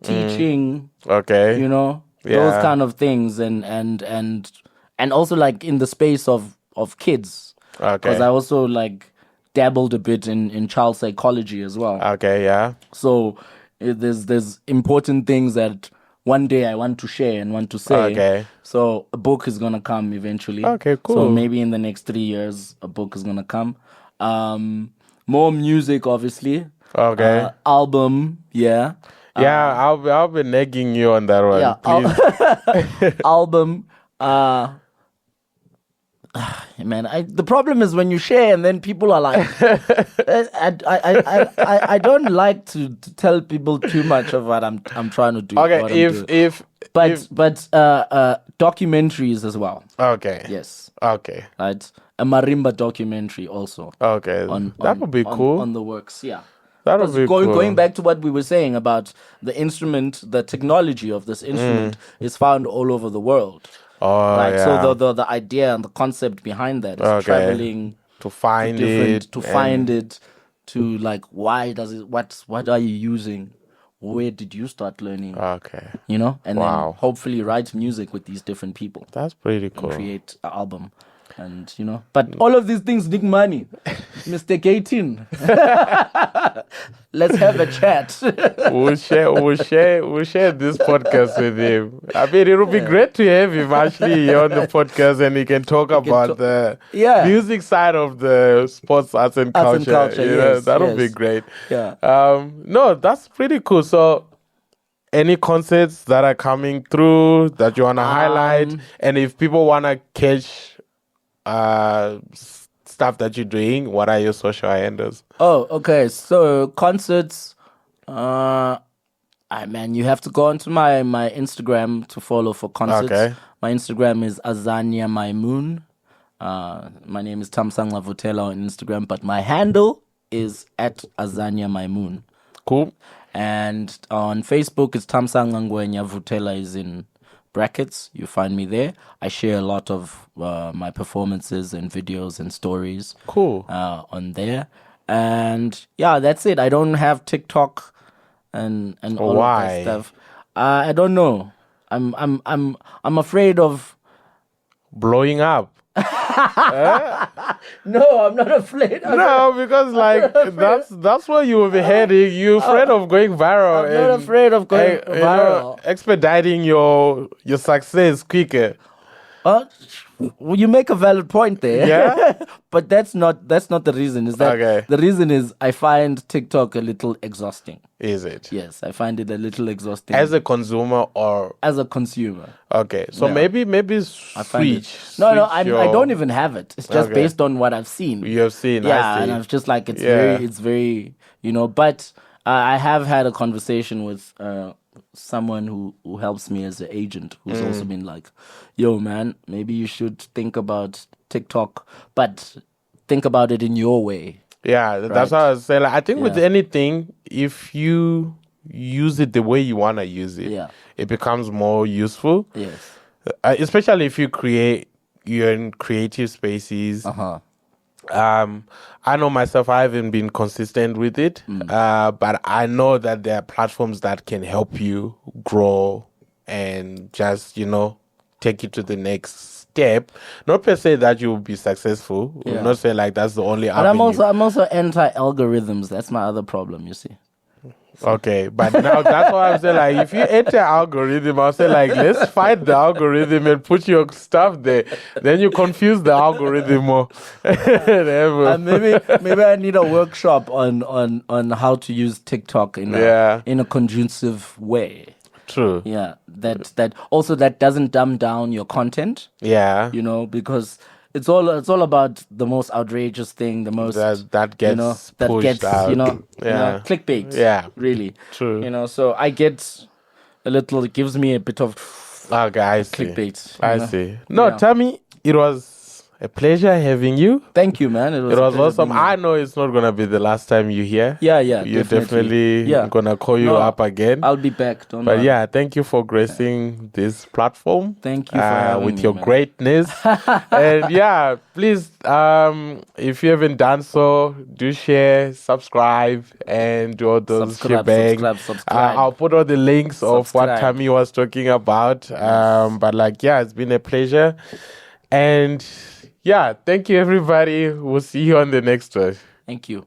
Speaker 2: teaching, those kind of things, and also like in the space of kids, because I also like dabbled a bit in child psychology as well. So there's important things that one day I want to share and want to say. So a book is gonna come eventually.
Speaker 1: Cool.
Speaker 2: So maybe in the next 3 years a book is gonna come. More music, obviously. Album,
Speaker 1: I'll be nagging you on that one. Please.
Speaker 2: Album. Man, the problem is when you share and then people are like, I don't like to tell people too much of what I'm trying to do. But documentaries as well. Yes. Right. A Marimba documentary also.
Speaker 1: That would be cool.
Speaker 2: On the works, yeah.
Speaker 1: That would be cool.
Speaker 2: Going back to what we were saying about the instrument, the technology of this instrument is found all over the world. So the idea and the concept behind that is traveling
Speaker 1: to find it,
Speaker 2: to like, why does it? What are you using? Where did you start learning? And then hopefully write music with these different people.
Speaker 1: That's pretty cool.
Speaker 2: And create an album. And but all of these things need money. Mr. 18. Let's have a chat.
Speaker 1: We'll share this podcast with him. I mean, it would be great to have him actually here on the podcast, and he can talk about the music side of the sports arts and culture. That would be great.
Speaker 2: Yeah.
Speaker 1: No, that's pretty cool. So any concerts that are coming through that you want to highlight? And if people want to catch stuff that you're doing, what are your social handles?
Speaker 2: Oh, okay. So concerts, you have to go onto my Instagram to follow for concerts.
Speaker 1: Okay.
Speaker 2: My Instagram is Azania Maimoon. My name is Thamsanqa Vuthela on Instagram, but my handle is at Azania Maimoon.
Speaker 1: Cool.
Speaker 2: And on Facebook, it's Thamsanqa Ngwenya Vuthela is in brackets. You find me there. I share a lot of my performances and videos and stories.
Speaker 1: Cool.
Speaker 2: On there. And yeah, that's it. I don't have TikTok and all of that stuff. I don't know. I'm afraid of
Speaker 1: blowing up.
Speaker 2: No, I'm not afraid.
Speaker 1: Because like that's where you will be heading. You're afraid of going viral.
Speaker 2: I'm not afraid of going viral.
Speaker 1: Expediting your success quicker.
Speaker 2: Well, you make a valid point there.
Speaker 1: Yeah.
Speaker 2: But that's not the reason. Is that the reason is I find TikTok a little exhausting.
Speaker 1: Is it?
Speaker 2: Yes, I find it a little exhausting.
Speaker 1: As a consumer or
Speaker 2: as a consumer?
Speaker 1: Okay, so maybe switch.
Speaker 2: No, I don't even have it. It's just based on what I've seen.
Speaker 1: You have seen,
Speaker 2: yeah, and I'm just like it's very But I have had a conversation with someone who helps me as an agent, who's also been like, yo man, maybe you should think about TikTok, but think about it in your way.
Speaker 1: Yeah, that's what I was saying. Like, I think with anything, if you use it the way you want to use it, it becomes more useful.
Speaker 2: Yes.
Speaker 1: Especially if you're in creative spaces. I know myself, I haven't been consistent with it, but I know that there are platforms that can help you grow and just, take it to the next step. Not per se that you will be successful. Yeah. Not say like that's the only avenue.
Speaker 2: But I'm also anti-algorithms. That's my other problem, you see.
Speaker 1: Okay, but now that's why I'm saying, like, if you enter algorithm, I'll say, like, let's fight the algorithm and put your stuff there. Then you confuse the algorithm more.
Speaker 2: Maybe I need a workshop on how to use TikTok in a conducive way.
Speaker 1: True.
Speaker 2: Yeah, that doesn't dumb down your content.
Speaker 1: Yeah.
Speaker 2: Because it's all about the most outrageous thing, the most
Speaker 1: that gets pushed out.
Speaker 2: Clickbait.
Speaker 1: Yeah,
Speaker 2: really.
Speaker 1: True.
Speaker 2: So I get a little. It gives me a bit of clickbait.
Speaker 1: I see. No, Thami, it was a pleasure having you.
Speaker 2: Thank you, man. It was
Speaker 1: awesome. I know it's not gonna be the last time you're here.
Speaker 2: Yeah.
Speaker 1: You're definitely gonna call you up again.
Speaker 2: I'll be back.
Speaker 1: But thank you for gracing this platform.
Speaker 2: Thank you for having
Speaker 1: with
Speaker 2: me,
Speaker 1: your
Speaker 2: man.
Speaker 1: greatness. And please, if you haven't done so, do share, subscribe, and do all those shebang.
Speaker 2: Subscribe.
Speaker 1: I'll put all the links of what Thami was talking about. But it's been a pleasure. And thank you, everybody. We'll see you on the next one.
Speaker 2: Thank you.